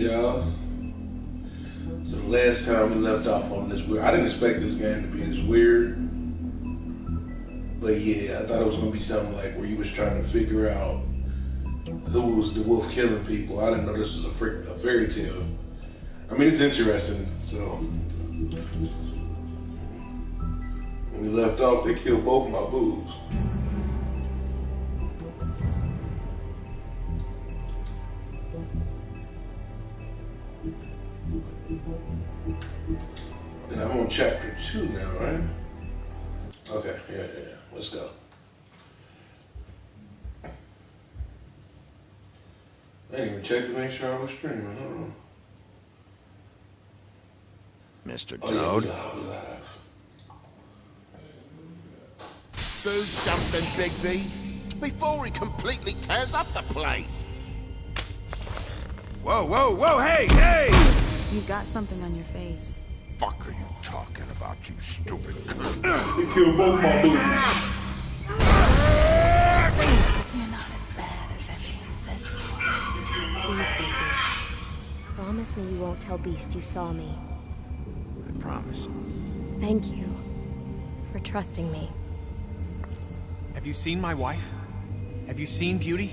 Y'all. So the last time we left off on this weird, I didn't expect this game to be this weird, but yeah, I thought it was gonna be something like where you was trying to figure out who was the wolf killing people. I didn't know this was a fairy tale. I mean, it's interesting. So when we left off, they killed both my boobs. And I'm on chapter 2 now, right? Okay, yeah. Let's go. I didn't even check to make sure I was streaming. Hold on. Mr. Oh, Toad. yeah, we live. Do something, Bigby, before he completely tears up the place. Whoa, hey! You got something on your face. Fuck are you talking about, you stupid cunt? They killed both my boobs. You're not as bad as everyone says you are. Please, baby. Promise me you won't tell Beast you saw me. I promise. Thank you for trusting me. Have you seen my wife? Have you seen Beauty?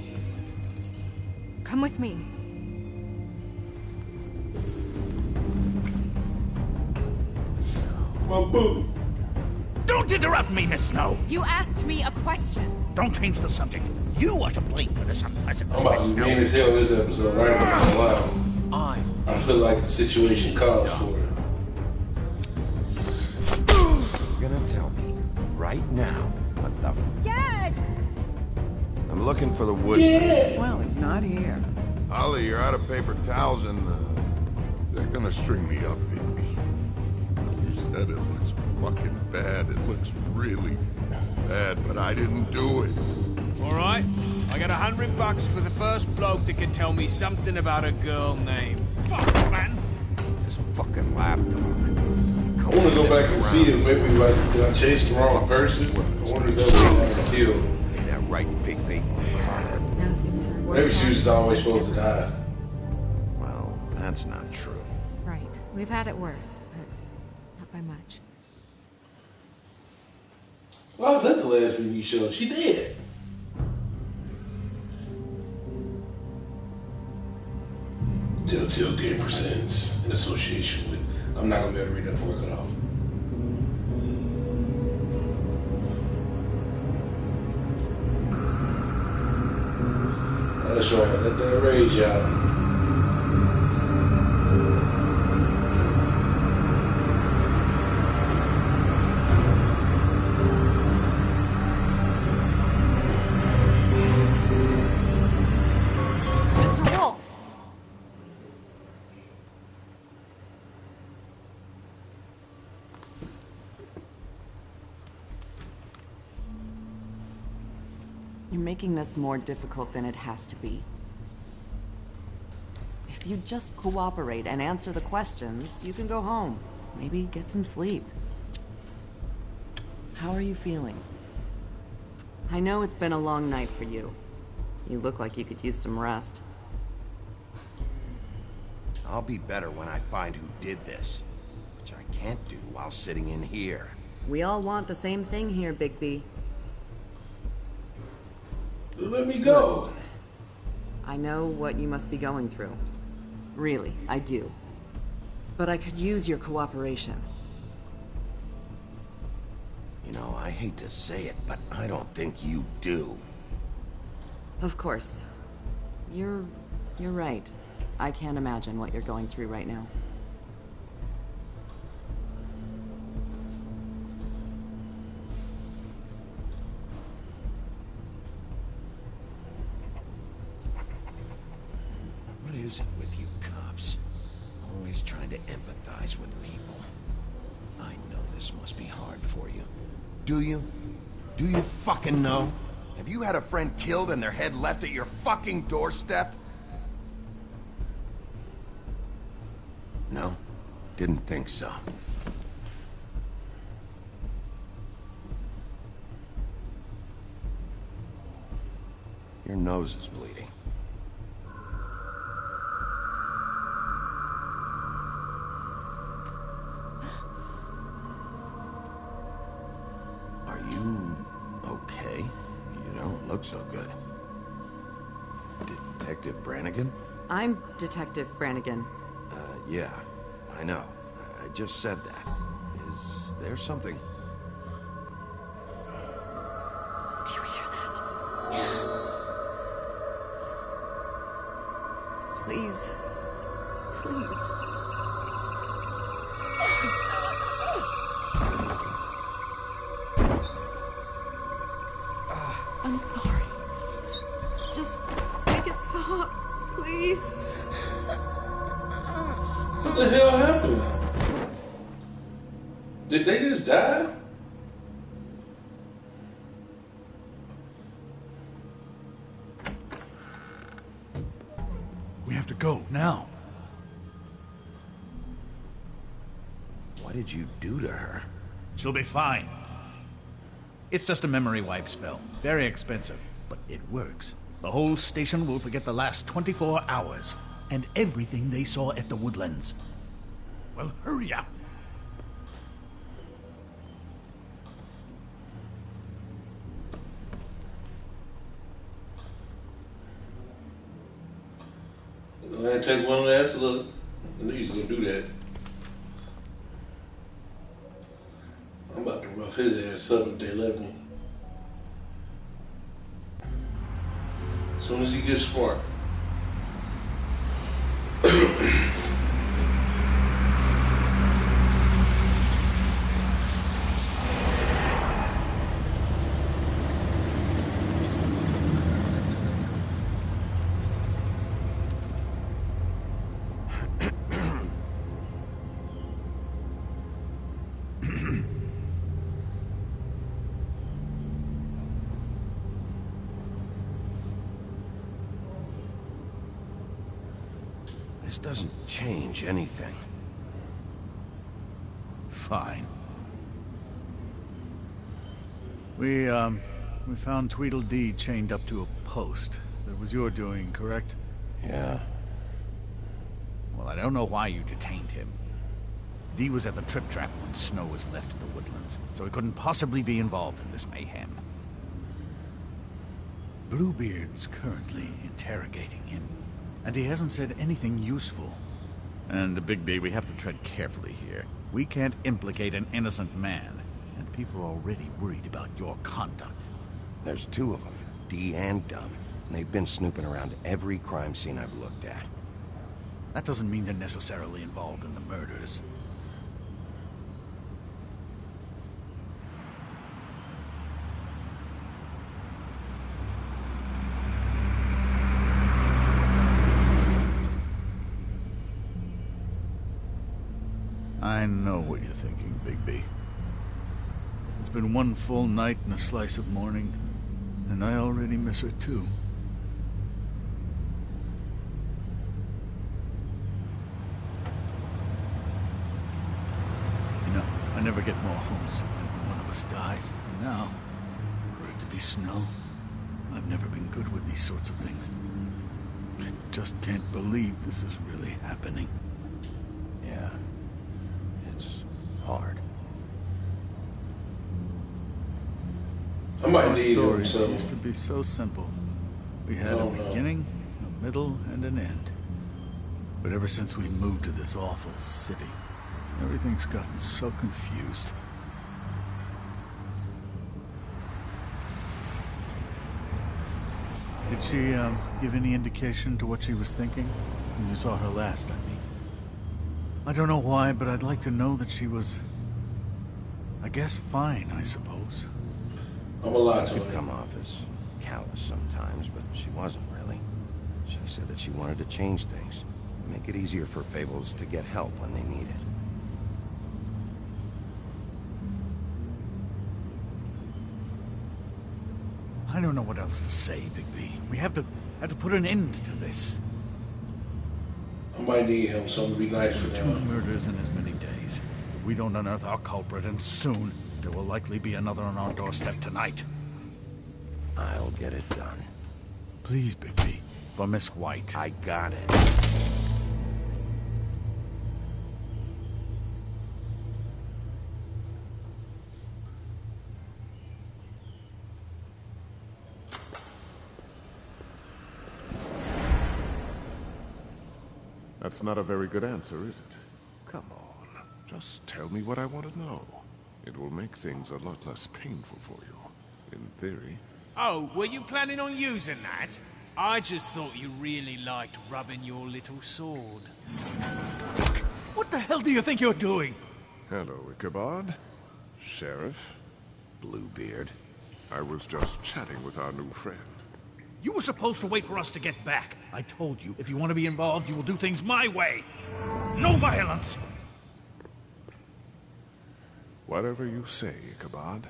Come with me. My boob. Don't interrupt me, Miss Snow. You asked me a question. Don't change the subject. You are to blame for this unpleasant I'm about to be mean as hell this episode, right? I'm loud. I feel like the situation calls for it. You're gonna tell me right now what the... Dad! I'm looking for the woods. Yeah. Well, it's not here. Ollie, you're out of paper towels and they're gonna string me up, baby. You said it looks fucking bad. It looks really bad, but I didn't do it. All right. I got $100 for the first bloke that can tell me something about a girl named. Fuck, man. This fucking lapdog. I want to go back and see if maybe did I chase the wrong person? I wonder if that was the killed. Ain't that right, Bigby? Now things are worse. Maybe she was always supposed to die. Well, that's not true. Right. We've had it worse, but not by much. Well, I was at the last thing you showed. She did. Telltale Game presents in association with. I'm not gonna be able to read that before I cut off. That's right. Let that rage out. Mr. Wolf! You're making this more difficult than it has to be. If you just cooperate and answer the questions, you can go home. Maybe get some sleep. How are you feeling? I know it's been a long night for you. You look like you could use some rest. I'll be better when I find who did this, which I can't do while sitting in here. We all want the same thing here, Bigby. Let me go. I know what you must be going through. Really, I do. But I could use your cooperation. You know, I hate to say it, but I don't think you do. Of course. You're right. I can't imagine what you're going through right now. What is it with you cops? Always trying to empathize with people. I know this must be hard for you. Do you? Do you fucking know? Have you had a friend killed and their head left at your fucking doorstep? No? Didn't think so. Your nose is bleeding. look so good. Detective Brannigan? I'm Detective Brannigan. Yeah, I know. I just said that. Is there something? Do you hear that? Please. Please. I'm sorry. Just make it stop, please. What the hell happened? Did they just die? We have to go, now. What did you do to her? She'll be fine. It's just a memory wipe spell. Very expensive, but it works. The whole station will forget the last 24 hours, and everything they saw at the Woodlands. Well, hurry up. Go ahead and take one last look. I knew he was gonna do that. I'm about to rough his ass up if they let me. As soon as he gets smart. This doesn't change anything. Fine. We found Tweedledee chained up to a post. That was your doing, correct? Yeah. Well, I don't know why you detained him. Dee was at the Trip Trap when Snow was left at the Woodlands, so he couldn't possibly be involved in this mayhem. Bluebeard's currently interrogating him, and he hasn't said anything useful. And, Bigby, we have to tread carefully here. We can't implicate an innocent man, and people are already worried about your conduct. There's two of them, Dee and Dunn, and they've been snooping around every crime scene I've looked at. That doesn't mean they're necessarily involved in the murders. I know what you're thinking, Bigby. It's been one full night and a slice of morning, and I already miss her too. You know, I never get more homesick than when one of us dies. And now, for it to be Snow, I've never been good with these sorts of things. I just can't believe this is really happening. Yeah. It's hard. I might Our need him, stories so used to be so simple. We had a Oh, no. beginning, a middle, and an end. But ever since we moved to this awful city, everything's gotten so confused. Did she, give any indication to what she was thinking? When you saw her last, I mean. I don't know why, but I'd like to know that she was... I guess fine, I suppose. I'm a lot She to could him. come off as callous sometimes, but she wasn't really. She said that she wanted to change things, make it easier for Fables to get help when they need it. I don't know what else to say, Bigby. We have to put an end to this. I might need him, so I'm gonna be nice for Two now. murders in as many days. If we don't unearth our culprit, and soon, there will likely be another on our doorstep tonight. I'll get it done. Please, Bigby. For Miss White. I got it. That's not a very good answer, is it? Come on, just tell me what I want to know. It will make things a lot less painful for you, in theory. Oh, were you planning on using that? I just thought you really liked rubbing your little sword. What the hell do you think you're doing? Hello, Ichabod. Sheriff. Bluebeard. I was just chatting with our new friend. You were supposed to wait for us to get back. I told you, if you want to be involved, you will do things my way. No violence! Whatever you say, Ichabod.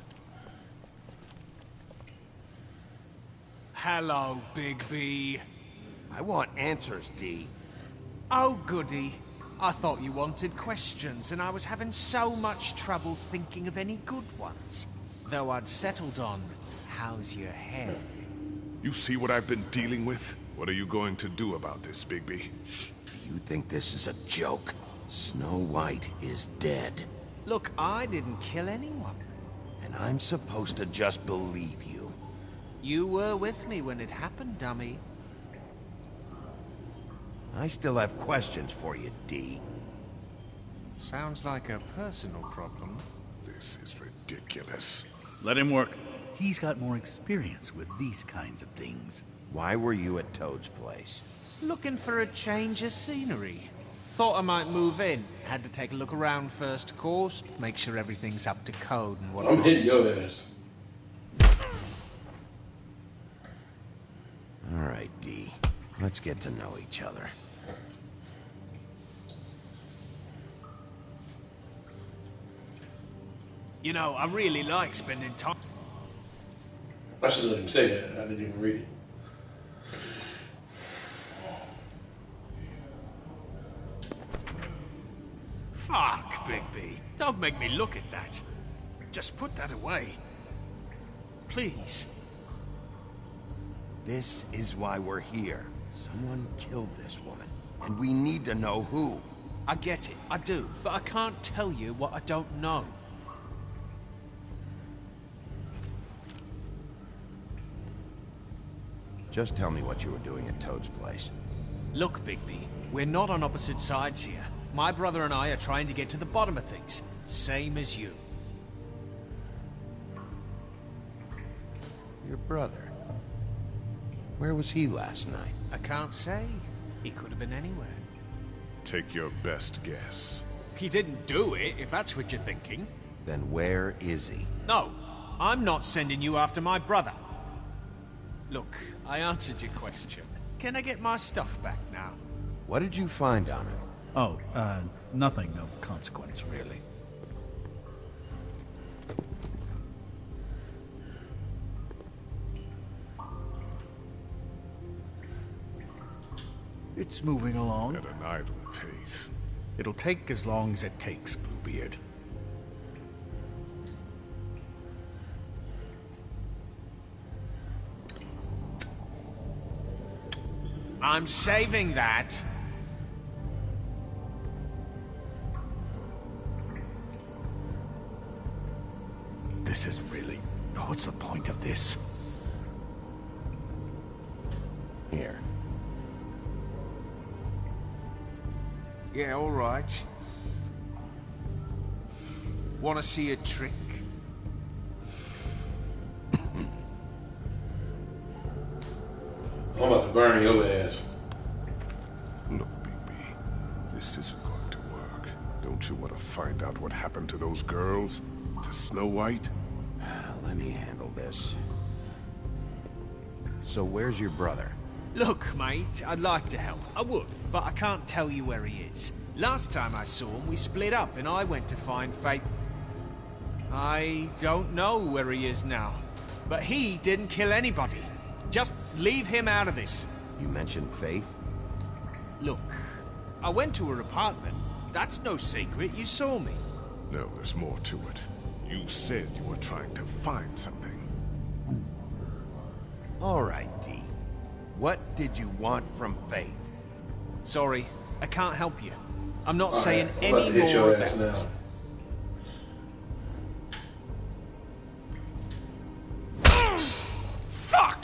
Hello, Big B. I want answers, D. Oh, goody. I thought you wanted questions, and I was having so much trouble thinking of any good ones. Though I'd settled on, how's your head? You see what I've been dealing with? What are you going to do about this, Bigby? You think this is a joke? Snow White is dead. Look, I didn't kill anyone. And I'm supposed to just believe you. You were with me when it happened, dummy. I still have questions for you, D. Sounds like a personal problem. This is ridiculous. Let him work. He's got more experience with these kinds of things. Why were you at Toad's place? Looking for a change of scenery. Thought I might move in. Had to take a look around first, of course. Make sure everything's up to code and whatnot. I'm hitting your ass. All right, D. Let's get to know each other. You know, I really like spending time... I should let him say that. I didn't even read it. Fuck, Bigby. Don't make me look at that. Just put that away. Please. This is why we're here. Someone killed this woman, and we need to know who. I get it, I do, but I can't tell you what I don't know. Just tell me what you were doing at Toad's place. Look, Bigby, we're not on opposite sides here. My brother and I are trying to get to the bottom of things. Same as you. Your brother. Where was he last night? I can't say. He could have been anywhere. Take your best guess. He didn't do it, if that's what you're thinking. Then where is he? No, I'm not sending you after my brother. Look, I answered your question. Can I get my stuff back now? What did you find on him? Oh, nothing of consequence, really. It's moving along. At an idle pace. It'll take as long as it takes, Bluebeard. I'm saving that. This is really... What's the point of this? Here. Yeah, all right. Want to see a trick? I'm about to burn your ass. Look, Bigby, this isn't going to work. Don't you want to find out what happened to those girls? To Snow White? Let me handle this. So where's your brother? Look, mate, I'd like to help. I would, but I can't tell you where he is. Last time I saw him, we split up and I went to find Faith. I don't know where he is now, but he didn't kill anybody. Just leave him out of this. You mentioned Faith? Look, I went to her apartment. That's no secret, you saw me. No, there's more to it. You said you were trying to find something. All right, D. What did you want from Faith? Sorry, I can't help you. I'm not All saying right, I'm about any to hit more your of ass that. now. Fuck!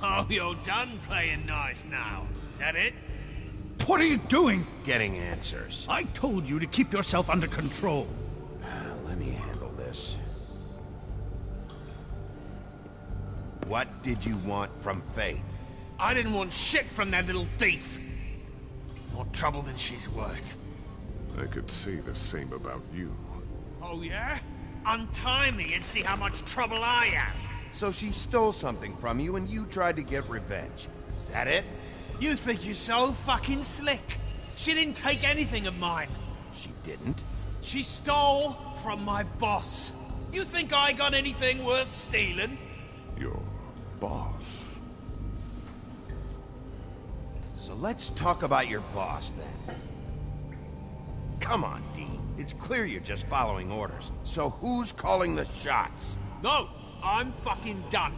Oh, you're done playing nice now. Is that it? What are you doing? Getting answers. I told you to keep yourself under control. Let me handle this. What did you want from Faith? I didn't want shit from that little thief. More trouble than she's worth. I could say the same about you. Oh yeah? Untie me and see how much trouble I am. So she stole something from you and you tried to get revenge. Is that it? You think you're so fucking slick. She didn't take anything of mine. She didn't. She stole from my boss. You think I got anything worth stealing? Your boss. So let's talk about your boss then. Come on, Dean. It's clear you're just following orders. So who's calling the shots? No, I'm fucking done.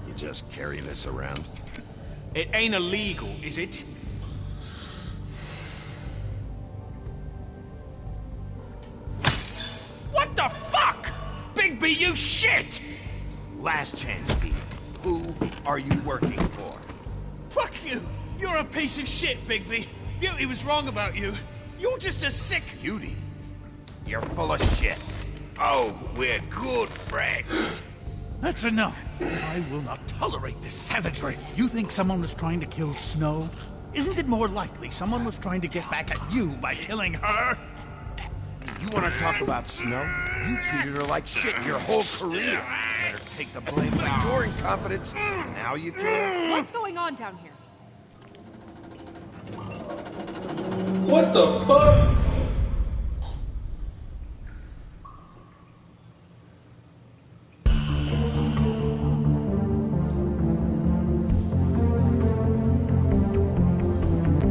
You just carry this around? It ain't illegal, is it? What the fuck? Bigby, you shit! Last chance, Dean. Who are you working for? Fuck you! You're a piece of shit, Bigby. Beauty was wrong about you. You're just a sick... Beauty? You're full of shit. Oh, we're good friends. That's enough. I will not tolerate this savagery. You think someone was trying to kill Snow? Isn't it more likely someone was trying to get back at you by killing her? You want to talk about Snow? You treated her like shit your whole career. Let her take the blame for your incompetence. Now you care? What's going on down here? What the fuck?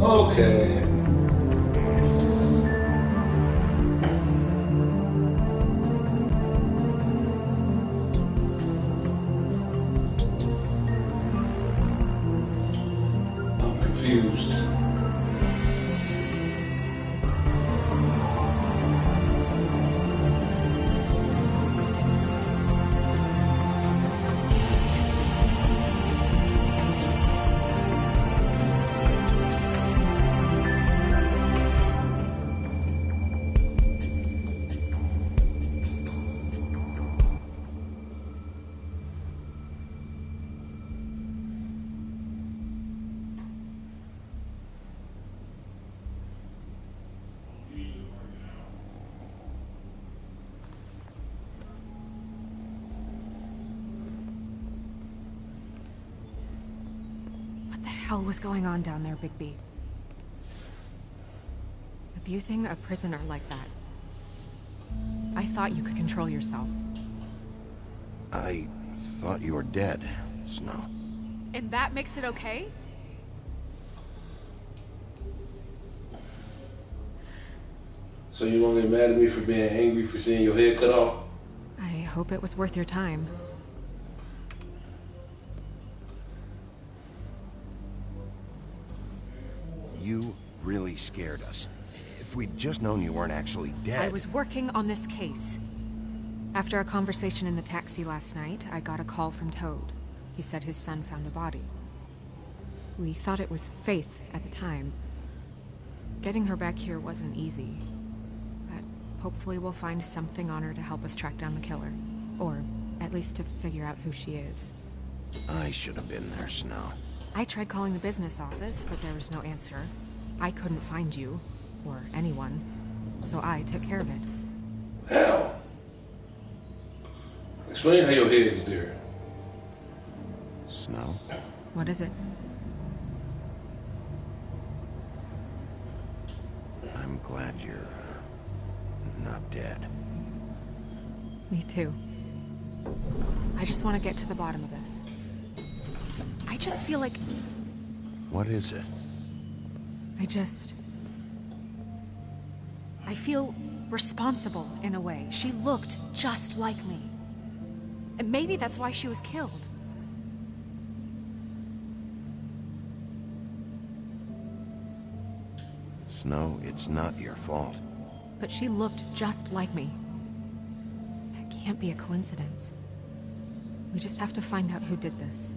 Okay. I'm confused. What the hell was going on down there, Bigby? Abusing a prisoner like that. I thought you could control yourself. I thought you were dead, Snow. And that makes it okay? So you gonna get mad at me for being angry for seeing your head cut off? I hope it was worth your time. You really scared us. If we'd just known you weren't actually dead... I was working on this case. After a conversation in the taxi last night, I got a call from Toad. He said his son found a body. We thought it was Faith at the time. Getting her back here wasn't easy. But hopefully we'll find something on her to help us track down the killer. Or at least to figure out who she is. I should have been there, Snow. I tried calling the business office, but there was no answer. I couldn't find you, or anyone, so I took care of it. How? Explain how your head is there. Snow? What is it? I'm glad you're not dead. Me too. I just want to get to the bottom of this. I just feel like... What is it? I feel responsible in a way. She looked just like me. And maybe that's why she was killed. Snow, it's not your fault. But she looked just like me. That can't be a coincidence. We just have to find out who did this.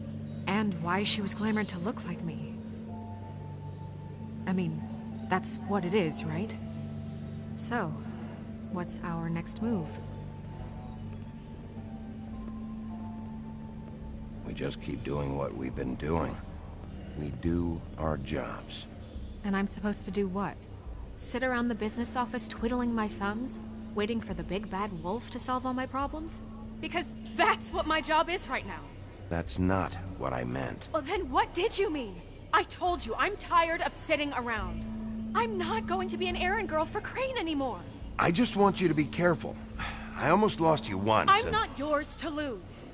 And why she was glamored to look like me. I mean, that's what it is, right? So, what's our next move? We just keep doing what we've been doing. We do our jobs. And I'm supposed to do what? Sit around the business office twiddling my thumbs, waiting for the big bad wolf to solve all my problems? Because that's what my job is right now. That's not what I meant. Well, then what did you mean? I told you, I'm tired of sitting around. I'm not going to be an errand girl for Crane anymore. I just want you to be careful. I almost lost you once. I'm not yours to lose.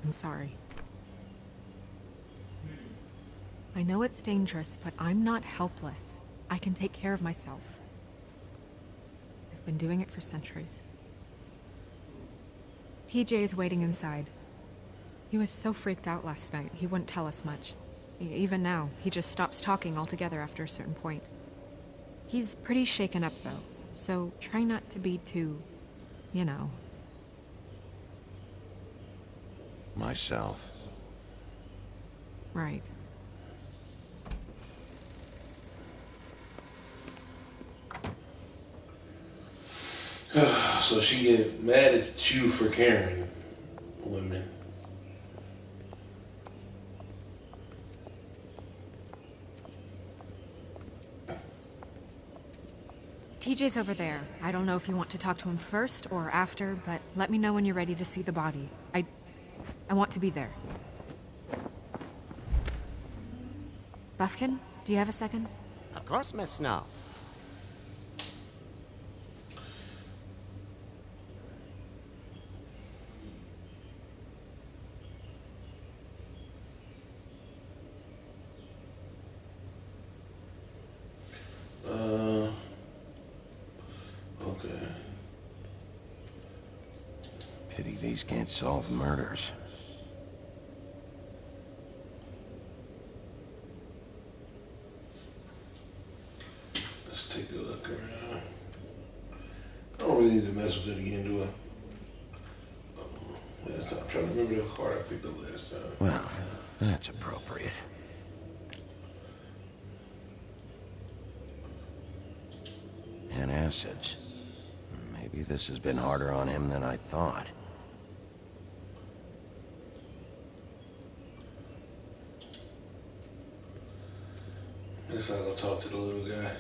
I'm sorry. I know it's dangerous, but I'm not helpless. I can take care of myself. I've been doing it for centuries. TJ is waiting inside. He was so freaked out last night, he wouldn't tell us much. Even now, he just stops talking altogether after a certain point. He's pretty shaken up, though, so try not to be too, you know. Myself. Right. So she get mad at you for caring, women. TJ's over there. I don't know if you want to talk to him first or after, but let me know when you're ready to see the body. I want to be there. Buffkin, do you have a second? Of course, Miss Snow. Okay. Pity these can't solve murders. Let's take a look around. I don't really need to mess with it again, do I? Last time, I'm trying to remember the card I picked up last time. Well, that's appropriate. Acids. Maybe this has been harder on him than I thought. Guess I'll go talk to the little guy.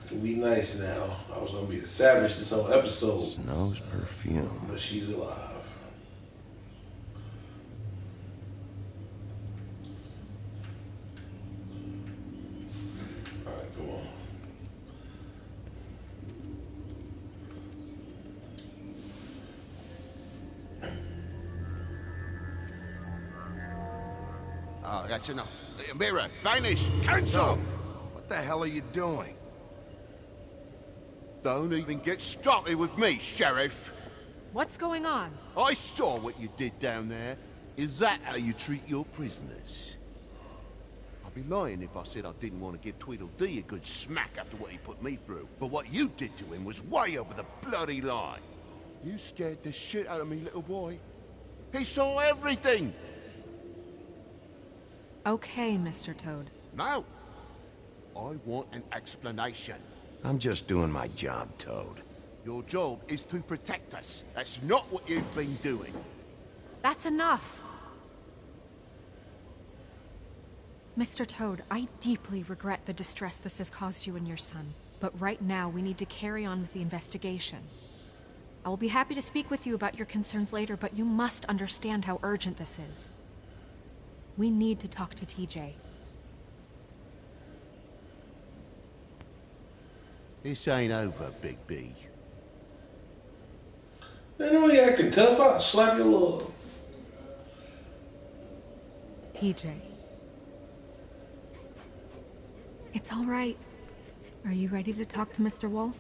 I can be nice now. I was gonna be a savage this whole episode. Snow's perfume. But she's alive. Alright, come on. Oh, that's enough. Mirror, vanish, cancel! What the hell are you doing? Don't even get started with me, Sheriff. What's going on? I saw what you did down there. Is that how you treat your prisoners? I'd be lying if I said I didn't want to give Tweedledee a good smack after what he put me through. But what you did to him was way over the bloody line. You scared the shit out of me, little boy. He saw everything! Okay, Mr. Toad. No. I want an explanation. I'm just doing my job, Toad. Your job is to protect us. That's not what you've been doing. That's enough! Mr. Toad, I deeply regret the distress this has caused you and your son. But right now, we need to carry on with the investigation. I will be happy to speak with you about your concerns later, but you must understand how urgent this is. We need to talk to TJ. This ain't over, Big B. Man, why you acting tough? I'll slap your love. TJ. It's all right. Are you ready to talk to Mr. Wolf?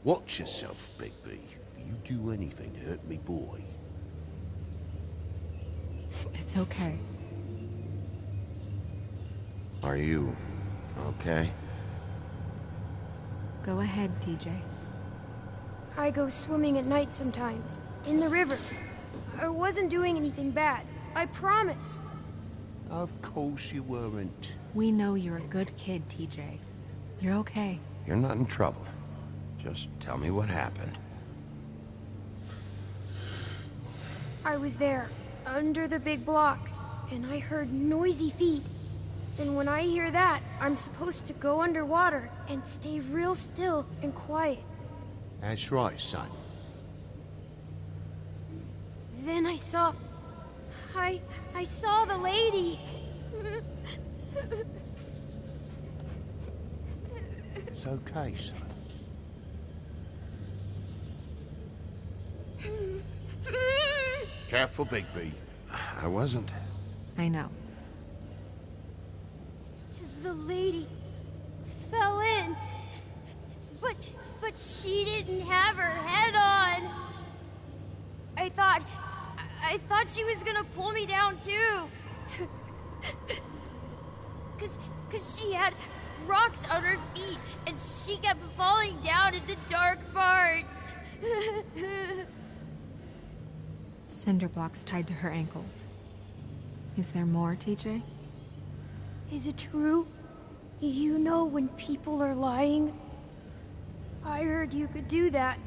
Watch yourself, Big B. You do anything to hurt me boy. It's okay. Are you okay? Go ahead, TJ. I go swimming at night sometimes, in the river. I wasn't doing anything bad. I promise. Of course you weren't. We know you're a good kid, TJ. You're okay. You're not in trouble. Just tell me what happened. I was there, under the big blocks, and I heard noisy feet. And when I hear that, I'm supposed to go underwater and stay real still and quiet. That's right, son. Then I saw the lady. It's okay, son. Careful, Bigby. I wasn't. I know. The lady fell in. But she didn't have her head on. I thought she was gonna pull me down too. Cause she had rocks on her feet and she kept falling down in the dark parts. Cinder blocks tied to her ankles. Is there more, TJ? Is it true? You know when people are lying? I heard you could do that.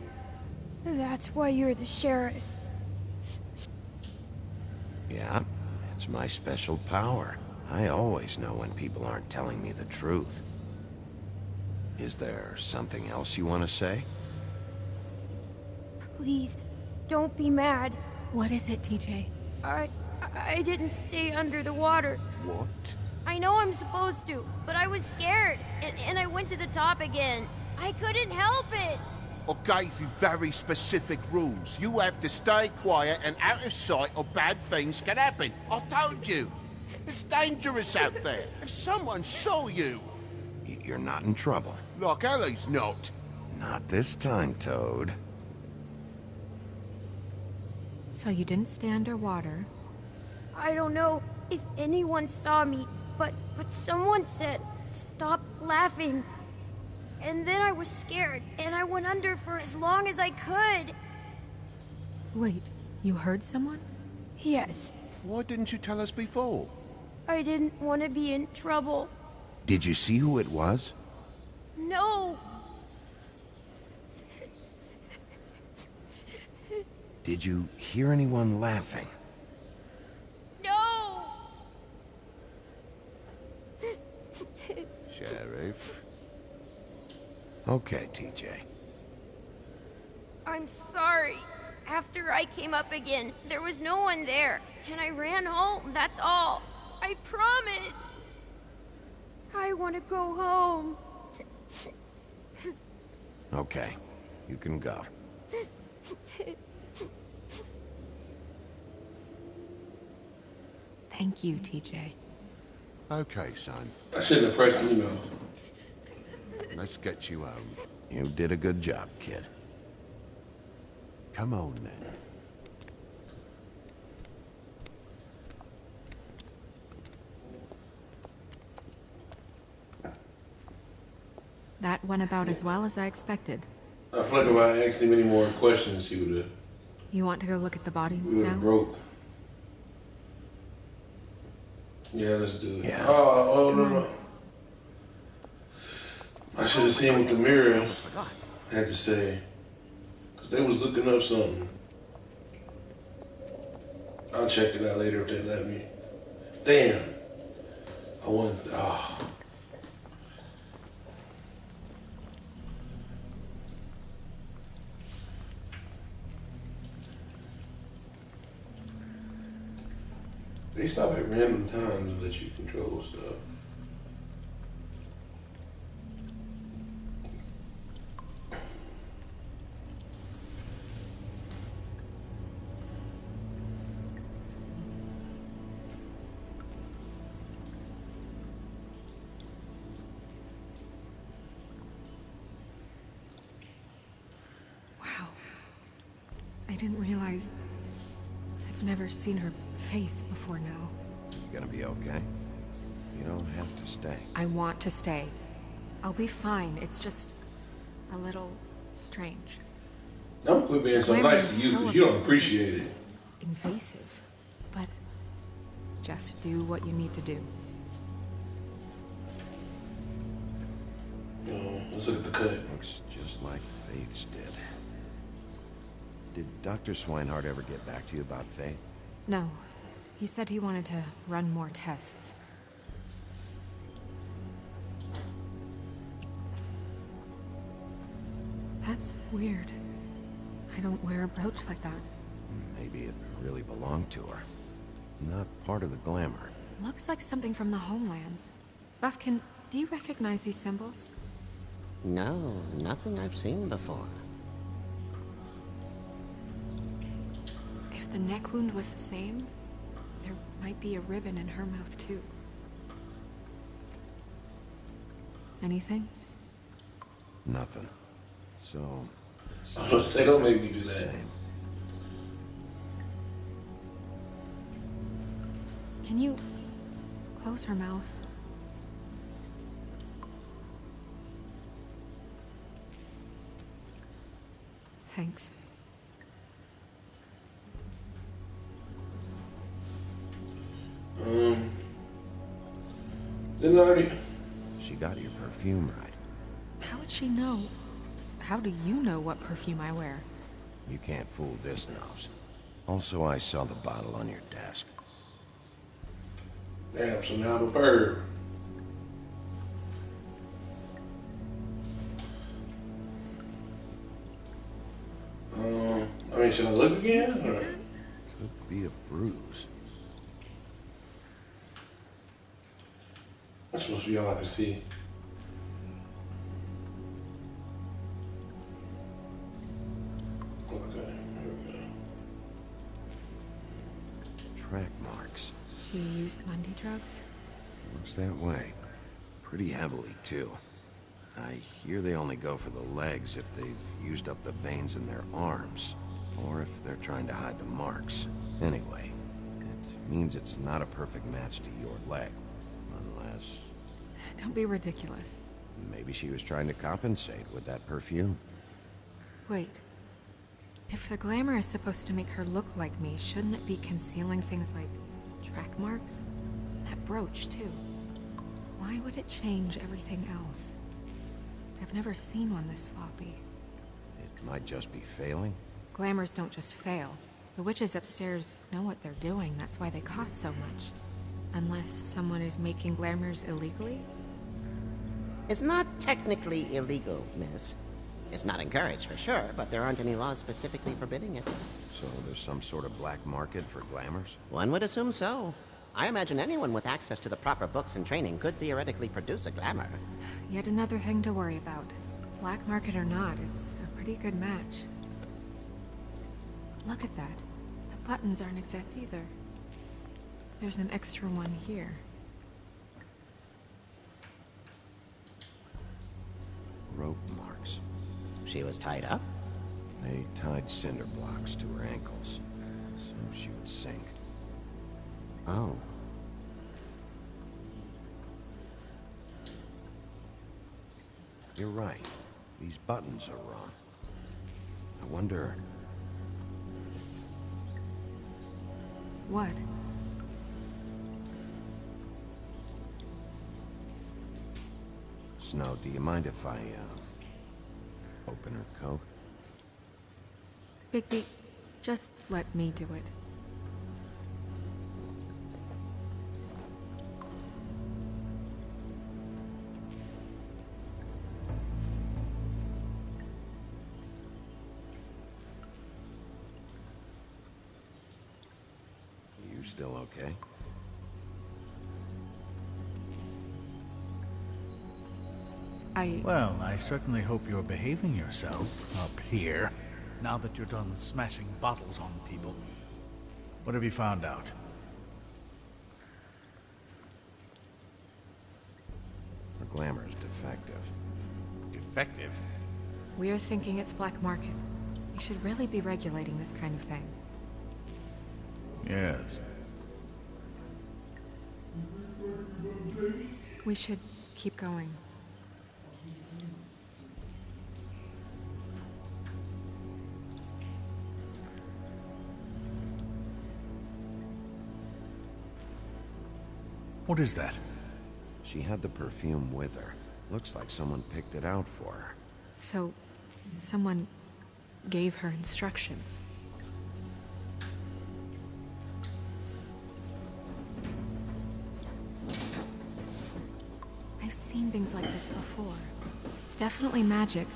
That's why you're the sheriff. Yeah, it's my special power. I always know when people aren't telling me the truth. Is there something else you want to say? Please, don't be mad. What is it, TJ? I didn't stay under the water. What? I know I'm supposed to, but I was scared, and I went to the top again. I couldn't help it. I gave you very specific rules. You have to stay quiet and out of sight or bad things can happen. I told you. It's dangerous out there. If someone saw you... You're not in trouble. Like Ellie's not. Not this time, Toad. So you didn't stay underwater. I don't know if anyone saw me, but someone said, "Stop laughing." And then I was scared, and I went under for as long as I could. Wait, you heard someone? Yes. Why didn't you tell us before? I didn't want to be in trouble. Did you see who it was? No. Did you hear anyone laughing? No. Sheriff. Okay, TJ. I'm sorry. After I came up again, there was no one there, and I ran home, that's all. I promise. I want to go home. Okay, you can go. Thank you, TJ. Okay, son. I shouldn't have pressed email. Let's get you home. You did a good job, kid. Come on, then. That went about as well as I expected. I feel like if I asked him any more questions, he would have. You want to go look at the body We would now? have broke. Yeah, let's do it. Yeah. Oh, no. I should have seen what the mirror had to say. Because they was looking up something. I'll check it out later if they let me. Damn. I want... Oh. They stop at random times and let you control stuff. Wow. I didn't realize I've never seen her face before now. You gonna be okay? You don't have to stay. I want to stay. I'll be fine. It's just a little strange. Don't quit being so nice to you because you don't appreciate it. Invasive, but just do what you need to do. Oh, let's look at the cut. Looks just like Faith's did. Did Dr. Swinehart ever get back to you about Faith? No. He said he wanted to run more tests. That's weird. I don't wear a brooch like that. Maybe it really belonged to her. Not part of the glamour. Looks like something from the homelands. Buffkin, do you recognize these symbols? No, nothing I've seen before. If the neck wound was the same, there might be a ribbon in her mouth too. Anything? Nothing. So... They don't make me do that. Can you close her mouth? Thanks. Didn't already... She got your perfume right. How would she know? How do you know what perfume I wear? You can't fool this nose. Also, I saw the bottle on your desk. Damn, so now I'm a bird. I mean, should I look again? Or? Could be a bruise. That's supposed to be all I can see. Okay, here we go. Track marks. She used Mundy drugs? Looks that way. Pretty heavily, too. I hear they only go for the legs if they've used up the veins in their arms, or if they're trying to hide the marks. Anyway, it means it's not a perfect match to your leg, unless... Don't be ridiculous. Maybe she was trying to compensate with that perfume. Wait. If the glamour is supposed to make her look like me, shouldn't it be concealing things like track marks? That brooch, too. Why would it change everything else? I've never seen one this sloppy. It might just be failing. Glamours don't just fail. The witches upstairs know what they're doing, that's why they cost so much. Unless someone is making glamours illegally? It's not technically illegal, miss. It's not encouraged for sure, but there aren't any laws specifically forbidding it. So there's some sort of black market for glamours? One would assume so. I imagine anyone with access to the proper books and training could theoretically produce a glamour. Yet another thing to worry about. Black market or not, it's a pretty good match. Look at that. The buttons aren't exact either. There's an extra one here. Rope marks. She was tied up? They tied cinder blocks to her ankles, so she would sink. Oh. You're right. These buttons are wrong. I wonder... What? Snow, do you mind if I, open her coat? Bigby, just let me do it. You still okay? Well, I certainly hope you're behaving yourself up here, now that you're done smashing bottles on people. What have you found out? Her glamour is defective. Defective? We're thinking it's black market. We should really be regulating this kind of thing. Yes. We should keep going. What is that? She had the perfume with her. Looks like someone picked it out for her. So, someone gave her instructions. I've seen things like this before. It's definitely magic,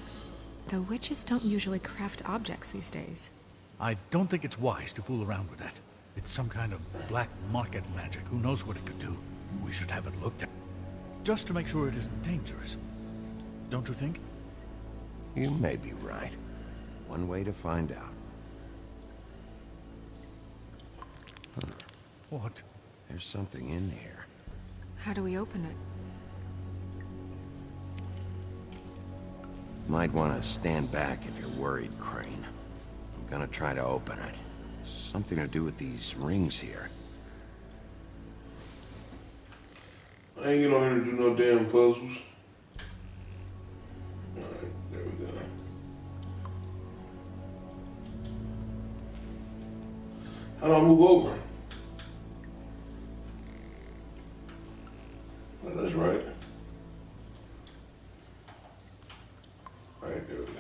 though witches don't usually craft objects these days. I don't think it's wise to fool around with that. It's some kind of black market magic. Who knows what it could do? We should have it looked at. Just to make sure it isn't dangerous. Don't you think? You may be right. One way to find out. What? There's something in here. How do we open it? Might want to stand back if you're worried, Crane. I'm gonna try to open it. Something to do with these rings here. I ain't get on here to do no damn puzzles. Alright, there we go. How do I move over? Oh, that's right. Alright, there we go.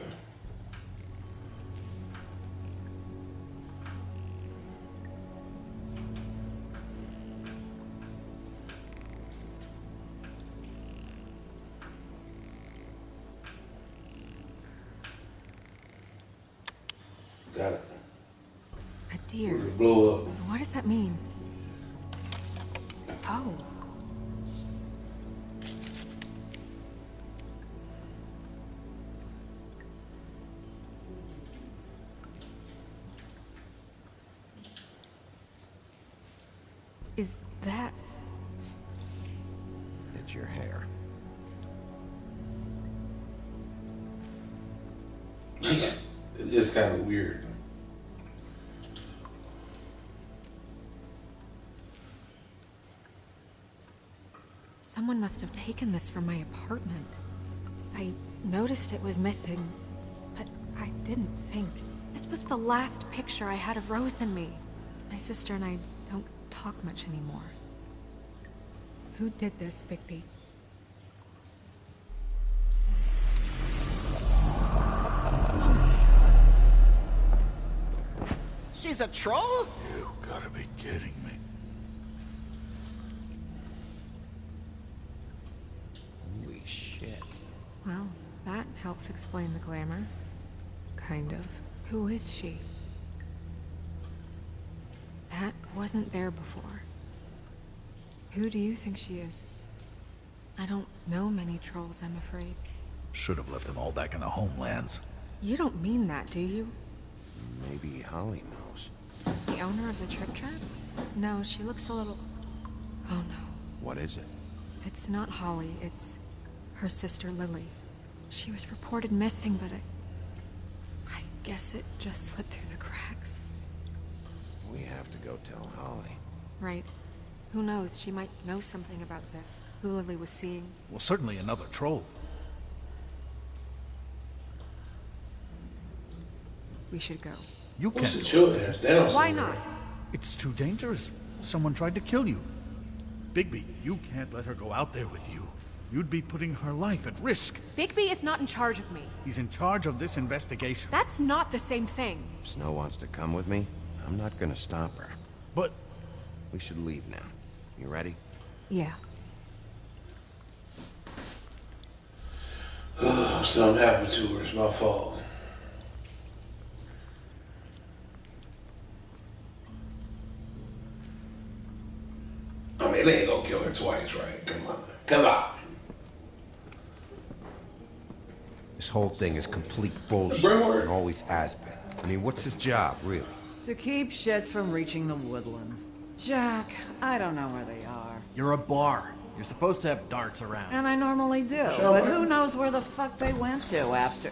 Got it. A deer. We're gonna blow up. What does that mean? Oh. Is that... It's your hair. It's kind of weird. Someone must have taken this from my apartment. I noticed it was missing, but I didn't think. This was the last picture I had of Rose and me. My sister and I don't talk much anymore. Who did this, Bigby? She's a troll? You gotta be kidding me. Holy shit. Well, that helps explain the glamour. Kind of. Who is she? That wasn't there before. Who do you think she is? I don't know many trolls, I'm afraid. Should have left them all back in the homelands. You don't mean that, do you? Maybe Holly knows. The owner of the Trip Trap? No, she looks a little... Oh no. What is it? It's not Holly, it's her sister Lily. She was reported missing, but I guess it just slipped through the cracks. We have to go tell Holly. Right. Who knows, she might know something about this. Who Lily was seeing. Well, certainly another troll. We should go. You can't Sit go. your ass down. Why somewhere. not? It's too dangerous. Someone tried to kill you. Bigby, you can't let her go out there with you. You'd be putting her life at risk. Bigby is not in charge of me. He's in charge of this investigation. That's not the same thing. If Snow wants to come with me, I'm not gonna stop her. But We should leave now. You ready? Yeah. Something happened to her. It's my fault. I mean, they ain't gonna kill her twice, right? Come on. Come on. This whole thing is complete bullshit Brewer. and always has been. I mean, what's his job, really? To keep shit from reaching the woodlands. Jack, I don't know where they are. You're a bar. You're supposed to have darts around. And I normally do, but who knows where the fuck they went to after...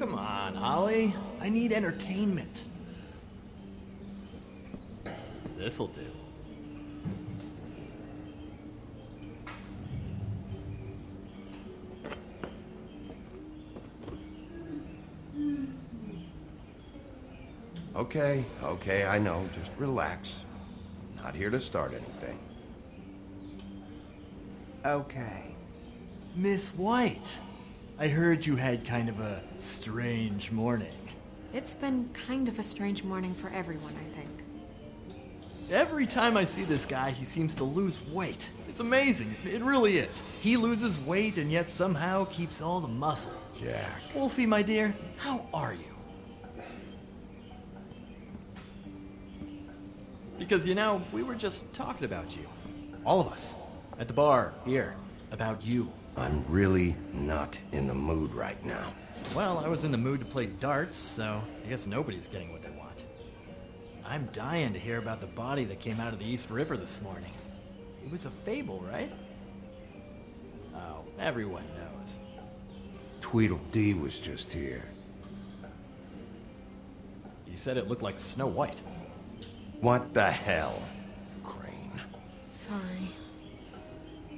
Come on, Holly. I need entertainment. This'll do. Okay, I know. Just relax. Not here to start anything. Okay. Miss White, I heard you had kind of a strange morning. It's been kind of a strange morning for everyone, I think. Every time I see this guy, he seems to lose weight. It's amazing. It really is. He loses weight and yet somehow keeps all the muscle. Jack. Wolfie, my dear, how are you? Because, you know, we were just talking about you. All of us. At the bar, here. About you. I'm really not in the mood right now. Well, I was in the mood to play darts, so I guess nobody's getting what they want. I'm dying to hear about the body that came out of the East River this morning. It was a fable, right? Oh, everyone knows. Tweedledee was just here. You said it looked like Snow White. What the hell, Crane? Sorry.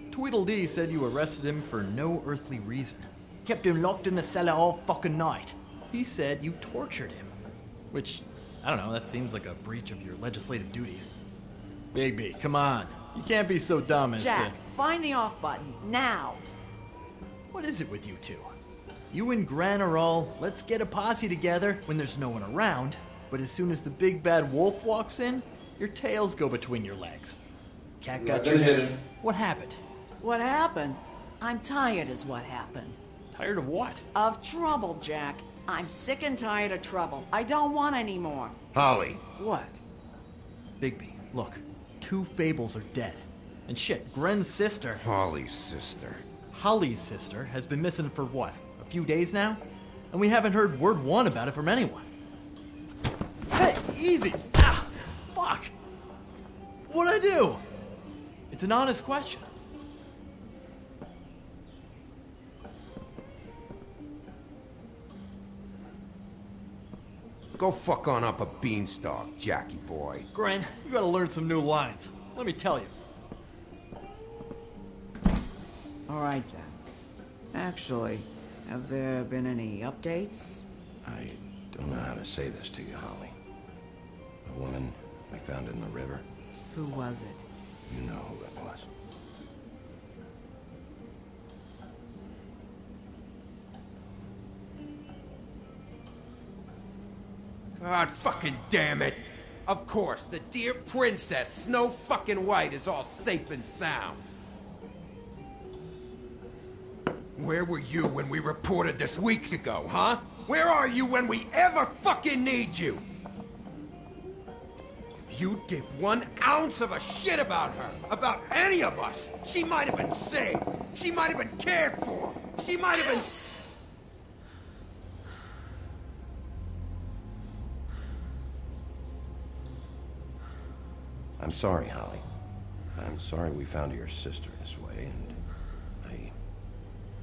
Tweedledee said you arrested him for no earthly reason. Kept him locked in the cellar all fucking night. He said you tortured him. Which, I don't know, that seems like a breach of your legislative duties. Bigby, come on. You can't be so dumb as Jack, to... find the off button, now! What is it with you two? You and Gran are all, let's get a posse together when there's no one around, but as soon as the big bad wolf walks in, your tails go between your legs. Cat got your... What happened? What happened? I'm tired is what happened. Tired of what? Of trouble, Jack. I'm sick and tired of trouble. I don't want any more. Holly. What? Bigby, look. 2 fables are dead. And shit, Gren's sister... Holly's sister. Holly's sister has been missing for what? A few days now? And we haven't heard word one about it from anyone. Hey, easy! Ah, fuck! What'd I do? It's an honest question. Go fuck on up a beanstalk, Jackie boy. Gren, you gotta learn some new lines. Let me tell you. All right, then. Actually, have there been any updates? I don't know how to say this to you, Holly. The woman we found in the river. Who was it? You know who it was. God fucking damn it! Of course, the dear princess, Snow fucking White, is all safe and sound. Where were you when we reported this weeks ago, huh? Where are you when we ever fucking need you? If you'd give 1 ounce of a shit about her, about any of us, she might have been saved. She might have been cared for. She might have been... I'm sorry, Holly. I'm sorry we found your sister this way, and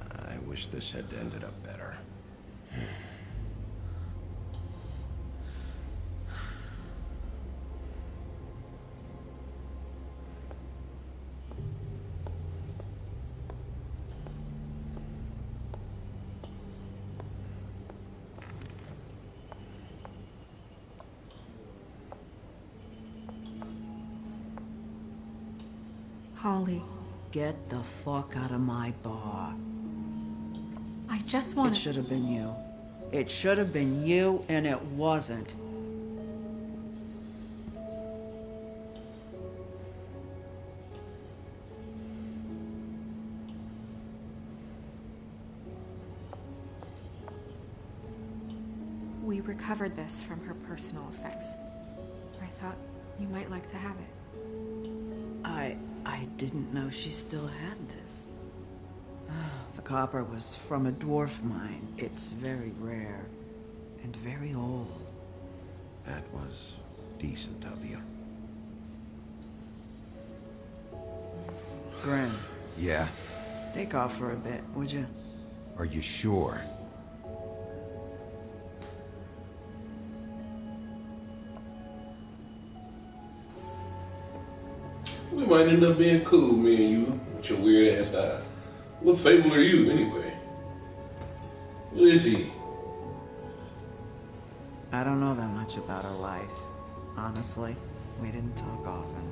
I wish this had ended up better. Holly, Get the fuck out of my bar. I just want It should have been you. It should have been you, and it wasn't. We recovered this from her personal effects. I thought you might like to have it. I didn't know she still had this. The copper was from a dwarf mine. It's very rare and very old. That was decent of you. Gren, Yeah? take off for a bit, would you? Are you sure? We might end up being cool, me and you, with your weird ass eye. What fable are you, anyway? Who is he? I don't know that much about her life. Honestly, we didn't talk often.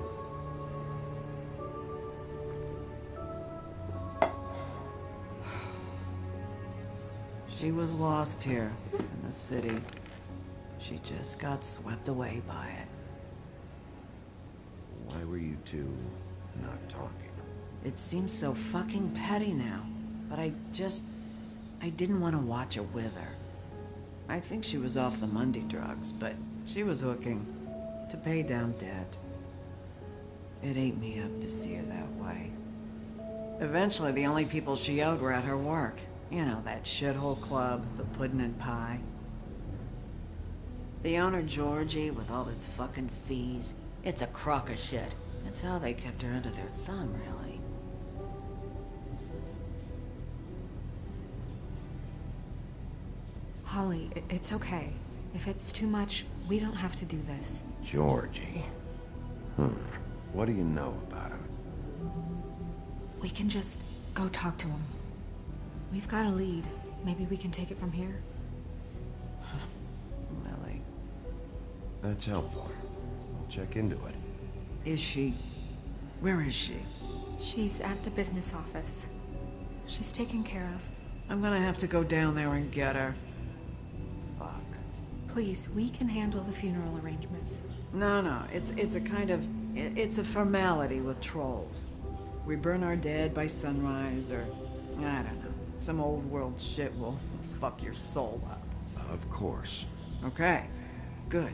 She was lost here in the city. She just got swept away by it. Why were you two not talking? It seems so fucking petty now, but I didn't want to watch it with her. I think she was off the Monday drugs, but she was hooking to pay down debt. It ate me up to see her that way. Eventually, the only people she owed were at her work. You know, that shithole club, the Puddin' and Pie. The owner, Georgie, with all his fucking fees, it's a crock of shit. That's how they kept her under their thumb, really. Holly, it's okay. If it's too much, we don't have to do this. Georgie. What do you know about him? We can just go talk to him. We've got a lead. Maybe we can take it from here. Lily. That's helpful. We'll check into it. Is she... Where is she? She's at the business office. She's taken care of. I'm gonna have to go down there and get her. Fuck. Please, we can handle the funeral arrangements. No, it's a kind of... It's a formality with trolls. We burn our dead by sunrise, or... I don't know. Some old world shit will fuck your soul up. Of course. Okay. Good.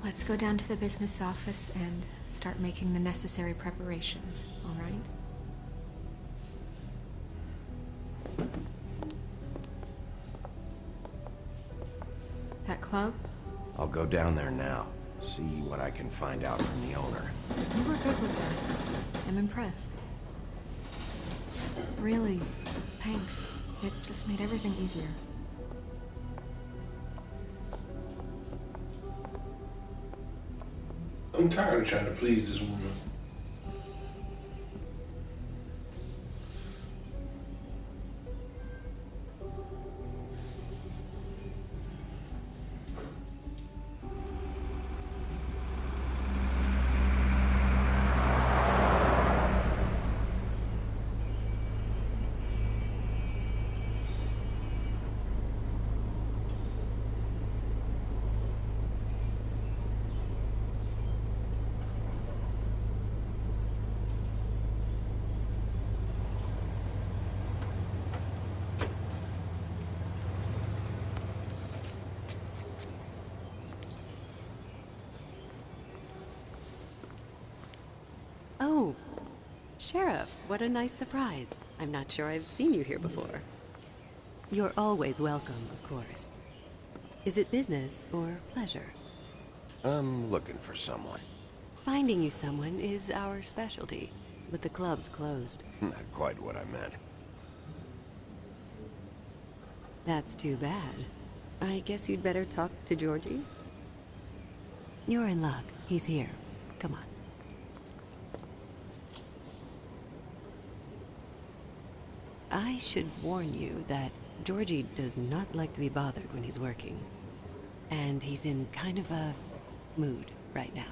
Let's go down to the business office and start making the necessary preparations, all right? That club? I'll go down there now. See what I can find out from the owner. You were good with her. I'm impressed. Really, thanks. It just made everything easier. I'm tired of trying to please this woman. Oh, Sheriff, what a nice surprise. I'm not sure I've seen you here before. You're always welcome, of course. Is it business or pleasure? I'm looking for someone. Finding you someone is our specialty, but the club's closed. Not quite what I meant. That's too bad. I guess you'd better talk to Georgie. You're in luck. He's here. Come on. I should warn you that Georgie does not like to be bothered when he's working. And he's in kind of a mood right now.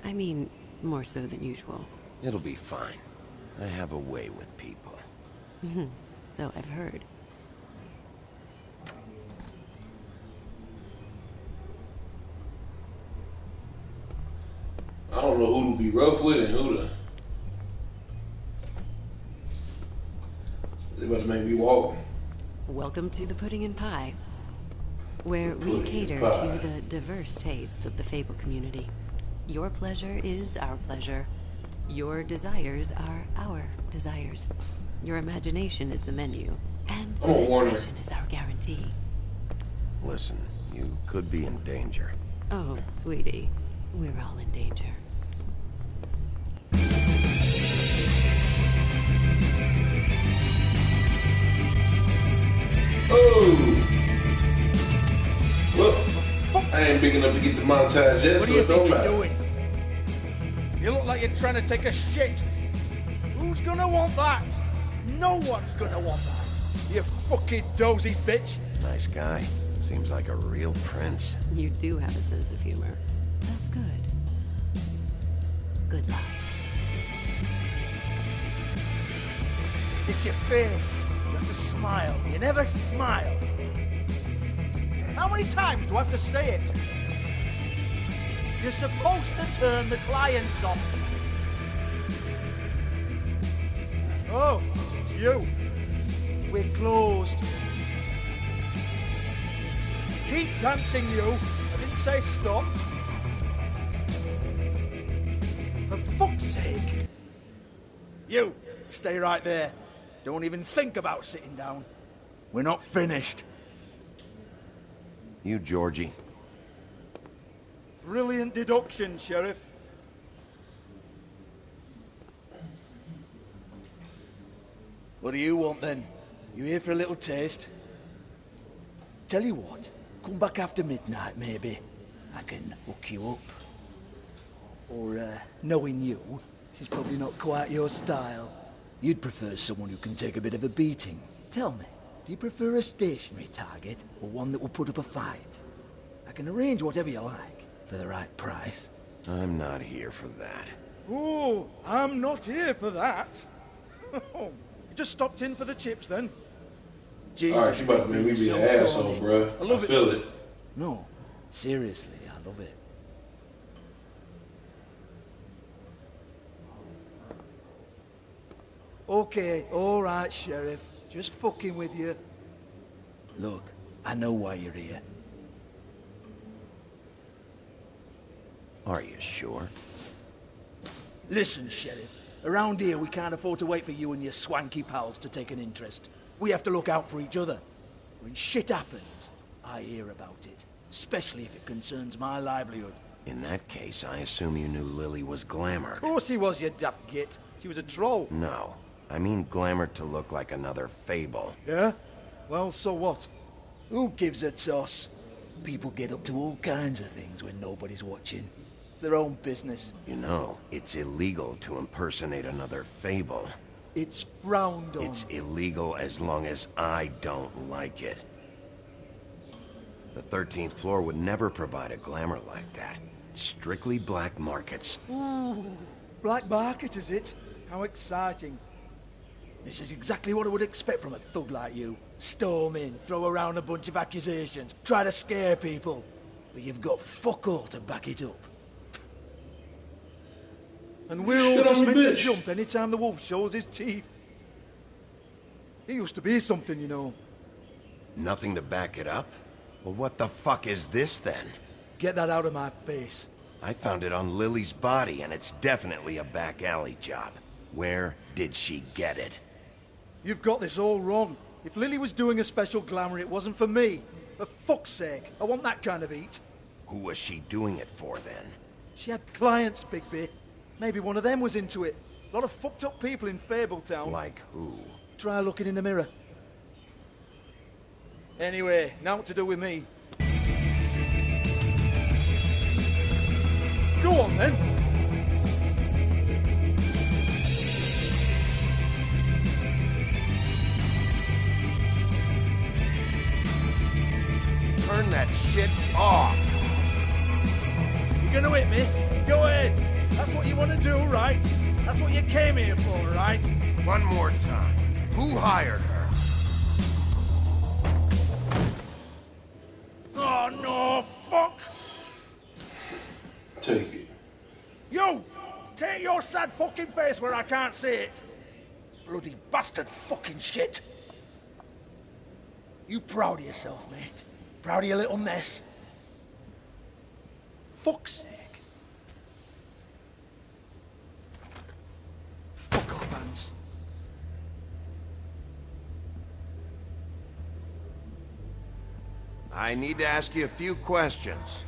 I mean, more so than usual. It'll be fine. I have a way with people. So I've heard. I don't know who to be rough with and who to... They about to make me walk. Welcome to the Pudding and Pie, where we cater to the diverse tastes of the Fable community. Your pleasure is our pleasure. Your desires are our desires. Your imagination is the menu, and discretion is our guarantee. Listen, you could be in danger. Oh, sweetie, we're all in danger. Oh! Well, I ain't big enough to get demonetized yet, so it don't matter. You look like you're trying to take a shit. Who's gonna want that? No one's gonna want that. You fucking dozy bitch. Nice guy. Seems like a real prince. You do have a sense of humor. That's good. Good luck. It's your face. You have to smile. You never smile. How many times do I have to say it? You're supposed to turn the clients off. Oh, it's you. We're closed. Keep dancing, you. I didn't say stop. For fuck's sake. You, stay right there. Don't even think about sitting down. We're not finished. You, Georgie. Brilliant deduction, Sheriff. What do you want, then? You here for a little taste? Tell you what, come back after midnight, maybe. I can hook you up. Or, knowing you, she's probably not quite your style. You'd prefer someone who can take a bit of a beating. Tell me, do you prefer a stationary target, or one that will put up a fight? I can arrange whatever you like, for the right price. I'm not here for that. Oh, I'm not here for that. You just stopped in for the chips, then? Jesus, alright, you about to make me be an asshole, bro. I feel it. No, seriously, I love it. Okay, alright, Sheriff. Just fucking with you. Look, I know why you're here. Are you sure? Listen, Sheriff. Around here, we can't afford to wait for you and your swanky pals to take an interest. We have to look out for each other. When shit happens, I hear about it. Especially if it concerns my livelihood. In that case, I assume you knew Lily was glamored. Of course she was, you daft git. She was a troll. No. I mean glamored to look like another fable. Yeah? Well, so what? Who gives a toss? People get up to all kinds of things when nobody's watching. It's their own business. You know, it's illegal to impersonate another fable. It's frowned on. It's illegal as long as I don't like it. The 13th floor would never provide a glamour like that. It's strictly black markets. Ooh, black market, is it? How exciting. This is exactly what I would expect from a thug like you. Storm in, throw around a bunch of accusations, try to scare people. But you've got fuck all to back it up. And we're all just meant to jump any time the wolf shows his teeth. He used to be something, you know. Nothing to back it up? Well, what the fuck is this, then? Get that out of my face. I found it on Lily's body, and it's definitely a back alley job. Where did she get it? You've got this all wrong. If Lily was doing a special glamour, it wasn't for me. For fuck's sake, I want that kind of eat. Who was she doing it for, then? She had clients, Bigby. Maybe one of them was into it. A lot of fucked up people in Fabletown. Like who? Try looking in the mirror. Anyway, now what to do with me. Go on, then. Turn that shit off. You're gonna hit me? Go ahead. That's what you want to do, right? That's what you came here for, right? One more time. Who hired her? Oh, no, fuck! Take it. You! Take your sad fucking face where I can't see it! Bloody bastard fucking shit! You proud of yourself, mate? Proud of your little mess? Fuck's sake. Fuck off, Hans. I need to ask you a few questions.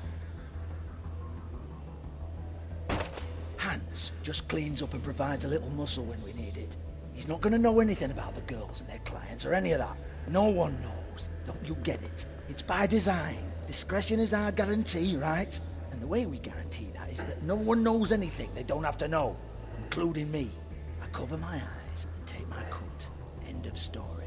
Hans just cleans up and provides a little muscle when we need it. He's not gonna know anything about the girls and their clients or any of that. No one knows. Don't you get it? It's by design. Discretion is our guarantee, right? And the way we guarantee that is that no one knows anything they don't have to know, including me. I cover my eyes and take my cut. End of story.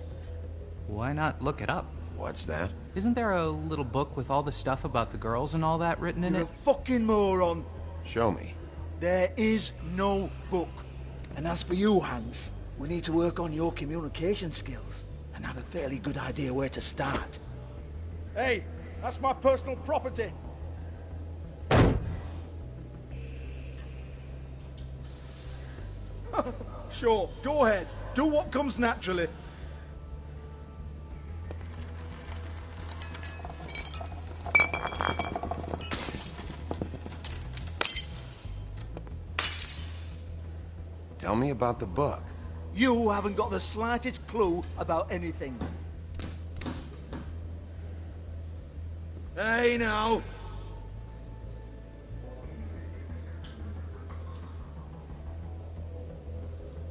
Why not look it up? What's that? Isn't there a little book with all the stuff about the girls and all that written in You're it? a fucking moron. Show me. There is no book. And as for you, Hans, we need to work on your communication skills and have a fairly good idea where to start. Hey, that's my personal property. Sure, go ahead. Do what comes naturally. Tell me about the book. You haven't got the slightest clue about anything. Hey, now.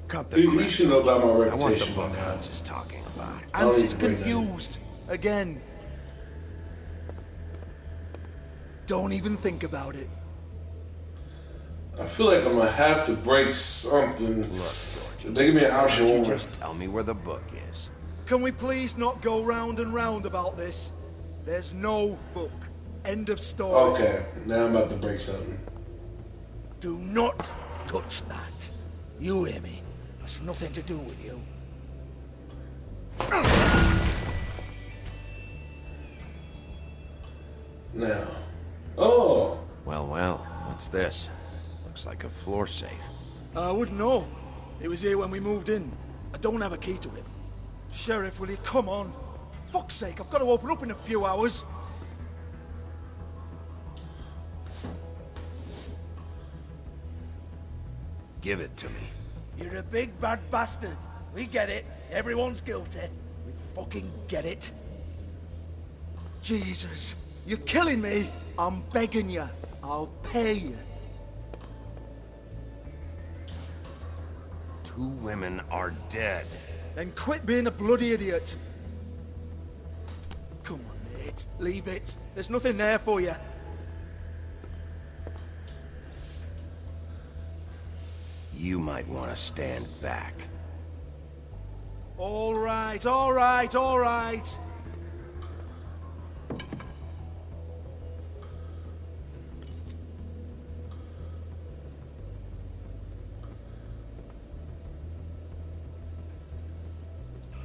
Cut the crap. You should know about my I want the reputation book by now. Hans is talking about. Hans is confused. Again. Don't even think about it. I feel like I'm gonna have to break something. Look, Georgie. They give me an option. Why don't One you more. just tell me where the book is? Can we please not go round and round about this? There's no book. End of story. Okay, now I'm about to break something. Do not touch that. You hear me? That's nothing to do with you. Now. Oh. Well, what's this? Looks like a floor safe. I wouldn't know. It was here when we moved in. I don't have a key to it. Sheriff, will you come on? Fuck's sake, I've got to open up in a few hours. Give it to me. You're a big bad bastard. We get it. Everyone's guilty. We fucking get it. Jesus, you're killing me. I'm begging you. I'll pay you. 2 women are dead. Then quit being a bloody idiot. Come on, mate. Leave it. There's nothing there for you. You might want to stand back. All right, all right, all right.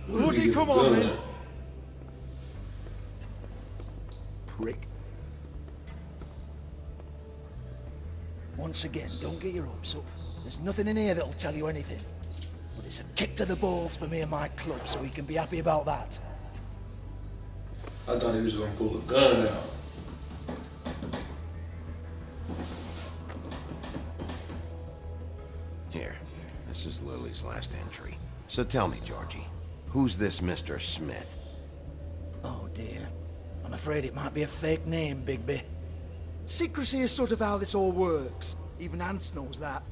Bloody come on, then. Prick. Once again, don't get your hopes up. There's nothing in here that'll tell you anything. But it's a kick to the balls for me and my club, so we can be happy about that. I thought he was gonna pull a gun out. Here, this is Lily's last entry. So tell me, Georgie, who's this Mr. Smith? Oh dear. I'm afraid it might be a fake name, Bigby. Secrecy is sort of how this all works. Even Hans knows that.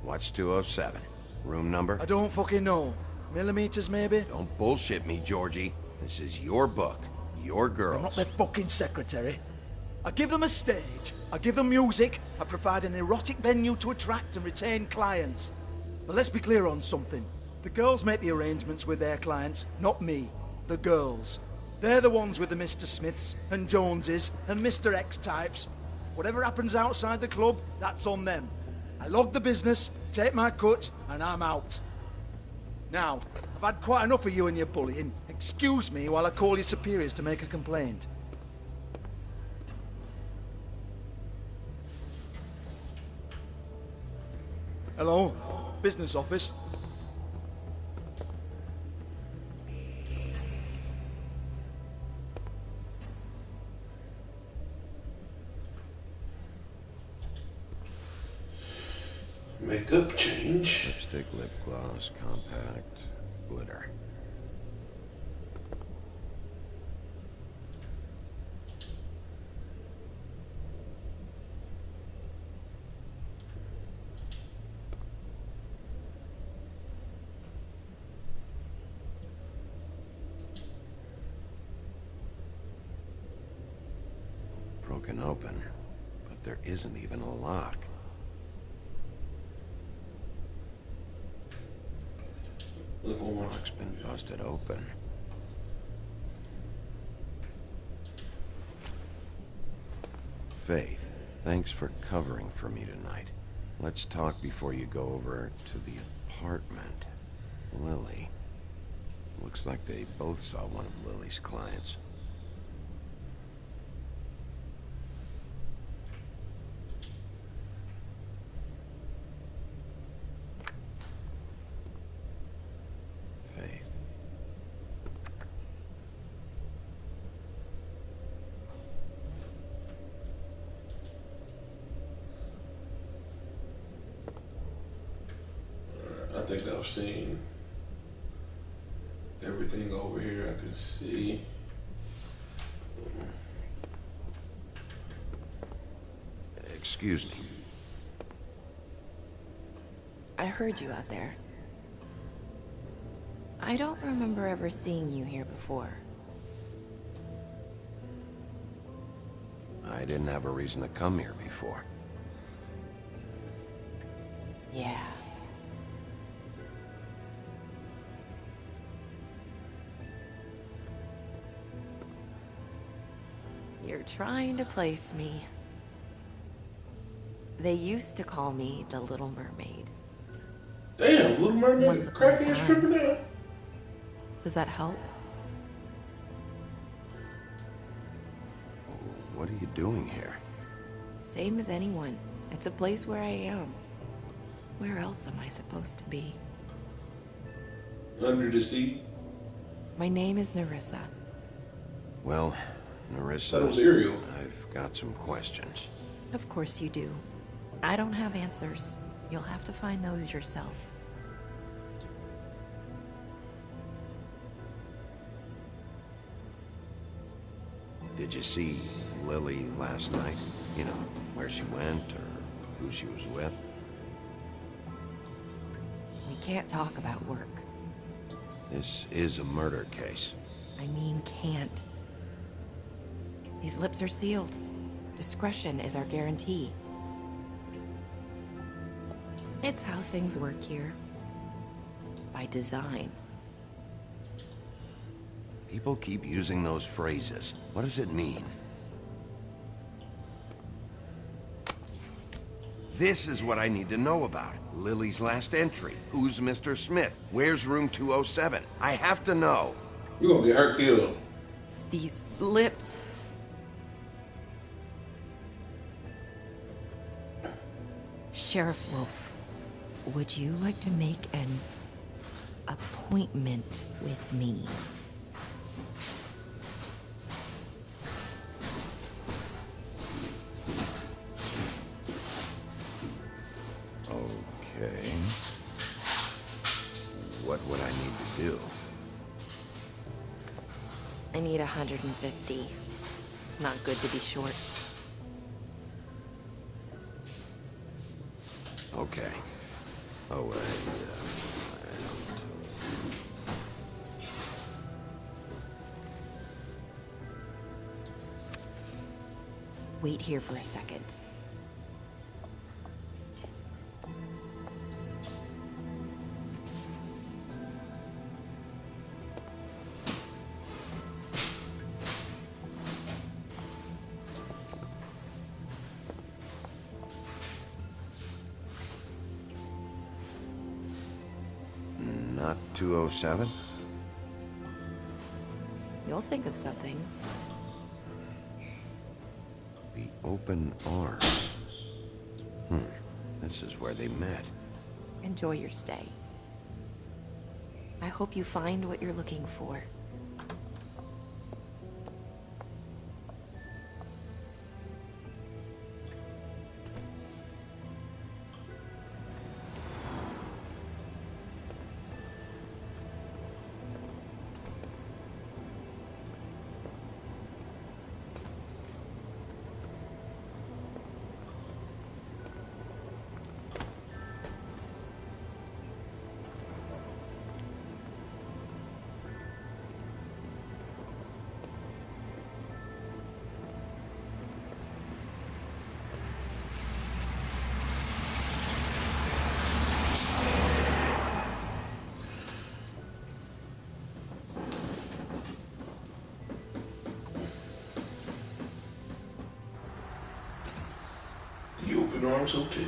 What's 207? Room number? I don't fucking know. Millimeters, maybe? Don't bullshit me, Georgie. This is your book. Your girls. I'm not their fucking secretary. I give them a stage. I give them music. I provide an erotic venue to attract and retain clients. But let's be clear on something. The girls make the arrangements with their clients, not me. The girls. They're the ones with the Mr. Smiths and Joneses and Mr. X types. Whatever happens outside the club, that's on them. I log the business, take my cut, and I'm out. Now, I've had quite enough of you and your bullying. Excuse me while I call your superiors to make a complaint. Hello? Business office? Makeup change. Lipstick, lip gloss, compact, glitter. Broken open. there isn't even a lock. Look what Lock's been busted open. Faith, thanks for covering for me tonight. Let's talk before you go over to the apartment. Lily. Looks like they both saw one of Lily's clients. Faith. I think I've seen everything over here I can see. Excuse me. I heard you out there. I don't remember ever seeing you here before. I didn't have a reason to come here before. Yeah. You're trying to place me. They used to call me the Little Mermaid. Damn, Little Mermaid, Once cracking and upon a stripping time. now. Does that help? What are you doing here? Same as anyone. It's a place where I am. Where else am I supposed to be? Under the sea. My name is Nerissa. Well, Nerissa, That was Ariel. I've got some questions. Of course you do. I don't have answers. You'll have to find those yourself. Did you see Lily last night? You know, where she went or who she was with? We can't talk about work. This is a murder case. I mean, can't. These lips are sealed. Discretion is our guarantee. It's how things work here. By design. People keep using those phrases. What does it mean? This is what I need to know about. Lily's last entry. Who's Mr. Smith? Where's room 207? I have to know. You're gonna get her killed. These lips. Sheriff Wolf, would you like to make an appointment with me? Okay. What would I need to do? I need 150. It's not good to be short. Okay. Oh, I don't... Wait here for a second. Not 207? You'll think of something. The open arms. This is where they met. Enjoy your stay. I hope you find what you're looking for. Arms Hotel.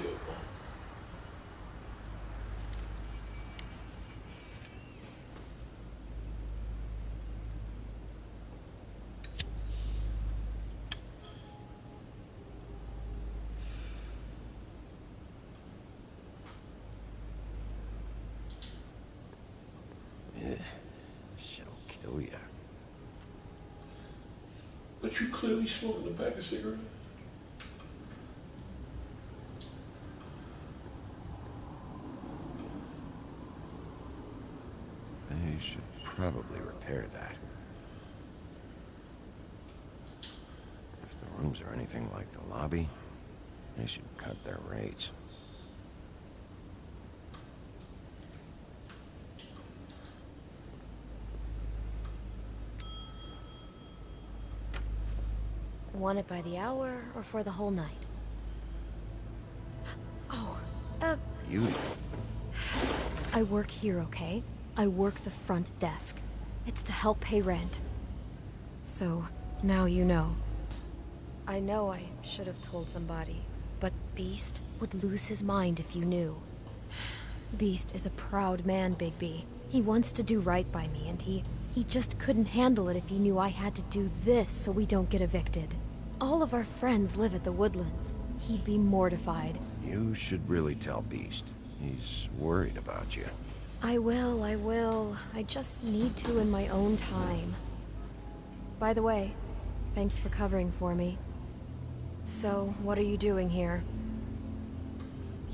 Shit'll kill ya. But you clearly smoking a pack of cigarettes. They should probably repair that. If the rooms are anything like the lobby, they should cut their rates. Want it by the hour or for the whole night? Oh, You... I work here, okay? I work the front desk. It's to help pay rent. So, now you know. I know I should have told somebody, but Beast would lose his mind if you knew. Beast is a proud man, Bigby. He wants to do right by me, and he just couldn't handle it if he knew I had to do this so we don't get evicted. All of our friends live at the Woodlands. He'd be mortified. You should really tell Beast. He's worried about you. I will. I just need to in my own time. By the way, thanks for covering for me. So, what are you doing here?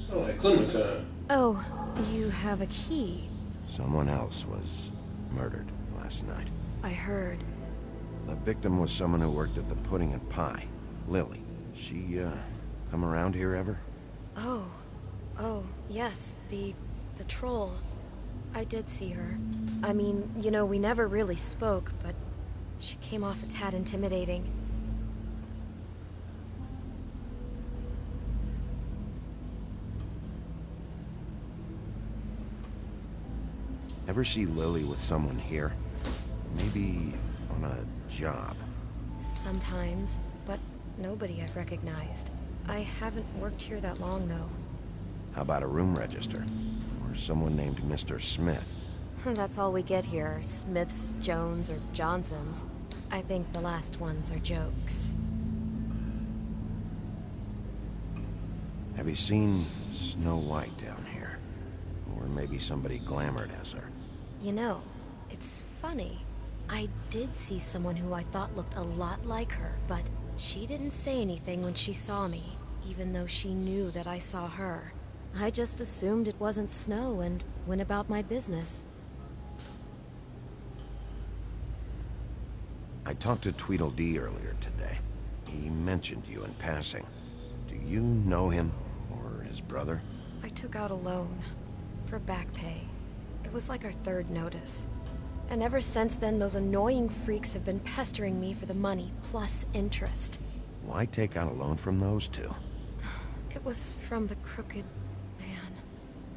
Sound like Clementine. Oh, you have a key. Someone else was murdered last night. I heard. The victim was someone who worked at the Pudding and Pie. Lily. She, come around here ever? Oh, yes, the troll. I did see her. I mean, you know, we never really spoke, but she came off a tad intimidating. Ever see Lily with someone here? Maybe on a job. Sometimes, but nobody I've recognized. I haven't worked here that long, though. How about a room register? Or someone named Mr. Smith? That's all we get here, Smiths, Jones, or Johnsons. I think the last ones are jokes. Have you seen Snow White down here? Or maybe somebody glamored as her? You know, it's funny. I did see someone who I thought looked a lot like her, but she didn't say anything when she saw me, even though she knew that I saw her. I just assumed it wasn't Snow and went about my business. I talked to Tweedledee earlier today. He mentioned you in passing. Do you know him? Or his brother? I took out a loan. For back pay. It was like our third notice. And ever since then, those annoying freaks have been pestering me for the money, plus interest. Why take out a loan from those two? It was from the crooked man.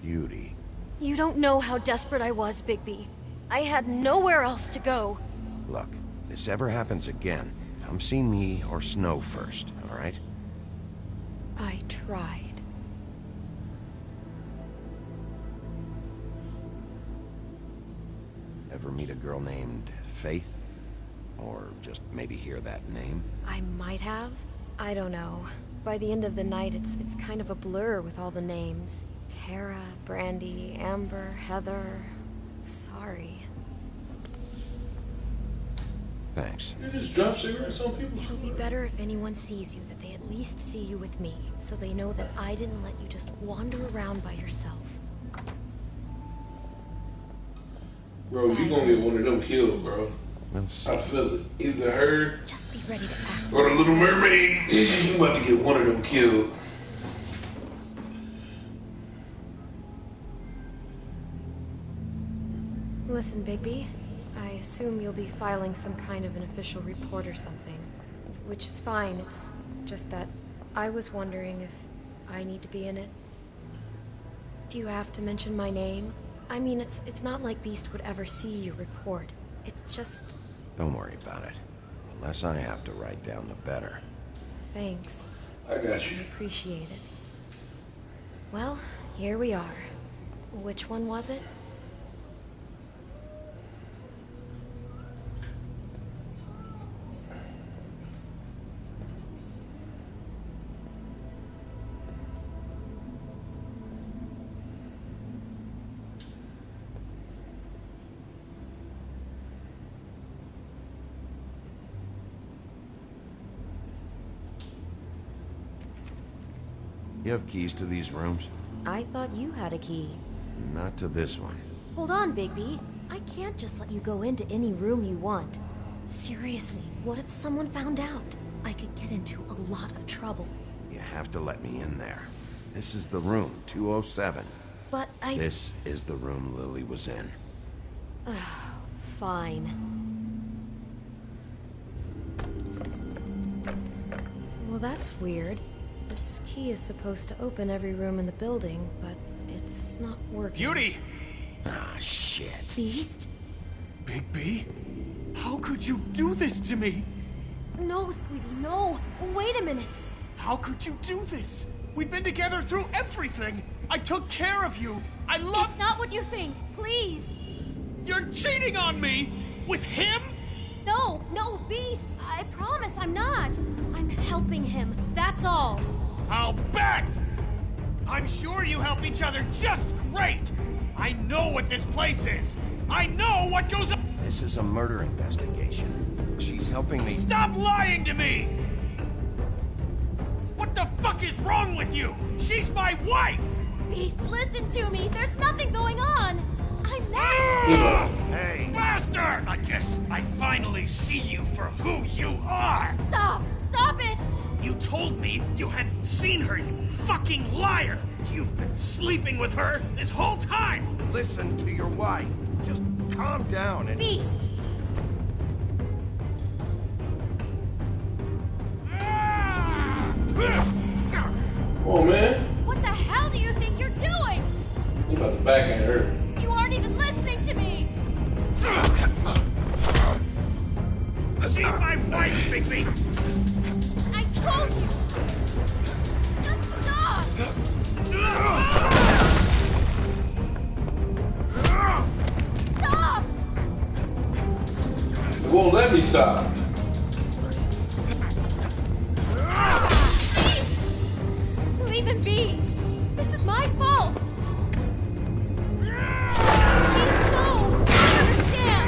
Beauty. You don't know how desperate I was, Bigby. I had nowhere else to go. Look, if this ever happens again, come see me or Snow first, all right? I tried. Ever meet a girl named Faith? Or just maybe hear that name? I might have. I don't know. By the end of the night, it's kind of a blur with all the names. Tara, Brandy, Amber, Heather. Sorry. Thanks. You just drop cigarettes on people? It'll be better if anyone sees you, that they at least see you with me, so they know that I didn't let you just wander around by yourself. Bro, you gonna get one of them killed, bro. We'll see. I feel it. Either her Just be ready to act. or the Little Mermaid. You about to get one of them killed. Listen, Bigby. I assume you'll be filing some kind of an official report or something. Which is fine, it's just that I was wondering if I need to be in it. Do you have to mention my name? I mean, it's not like Beast would ever see your report. It's just... Don't worry about it. The less I have to write down, the better. Thanks. I got you. I appreciate it. Well, here we are. Which one was it? You have keys to these rooms? I thought you had a key. Not to this one. Hold on, Bigby. I can't just let you go into any room you want. Seriously, what if someone found out? I could get into a lot of trouble. You have to let me in there. This is the room, 207. But This is the room Lily was in. Fine. Well, that's weird. This key is supposed to open every room in the building, but it's not working. Beauty! Ah, shit. Beast? Bigby? How could you do this to me? No, sweetie, no. Wait a minute. How could you do this? We've been together through everything. I took care of you. I love... It's not what you think. Please. You're cheating on me! With him? No, no, Beast. I promise I'm not. I'm helping him. That's all. I'll bet! I'm sure you help each other just great! I know what this place is! I know what goes on! This is a murder investigation. She's helping me... Stop lying to me! What the fuck is wrong with you? She's my wife! Beast, listen to me. There's nothing going on. I'm not... Hey! Bastard! I guess I finally see you for who you are! Stop! Stop it! You told me you had seen her, you fucking liar! You've been sleeping with her this whole time! Listen to your wife. Just calm down and... Beast! Oh, man. What the hell do you think you're doing? You about to backhand her. You aren't even listening to me! She's my wife, Bigby! I told you! Just stop! Stop! It won't let me stop. Please! Leave him be! This is my fault! Please, no! I understand!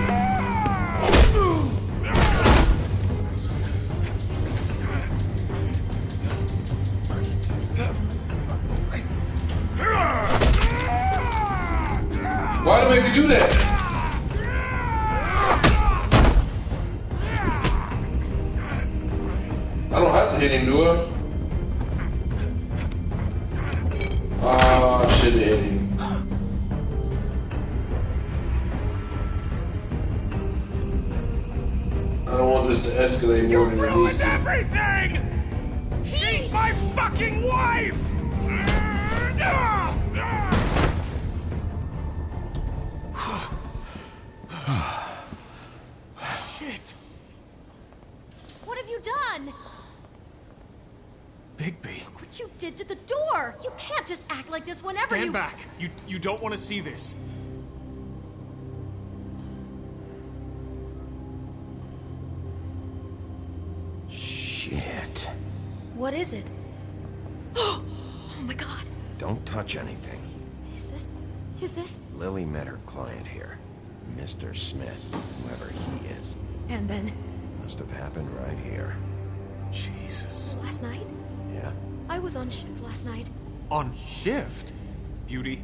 Why do you make me do that? I don't have to hit him, do I? Oh, I should have hit him. I don't want this to escalate more than it needs Ruined to. everything! She's my fucking wife! Shit! What have you done? Bigby. Look what you did to the door! You can't just act like this whenever Stand you- back. You don't want to see this. Shit. What is it? Oh my god. Don't touch anything. Is this? Lily met her client here. Mr. Smith, whoever he is. And then, Must have happened right here. Jesus. last night? Yeah? I was on shift last night. On shift? Beauty,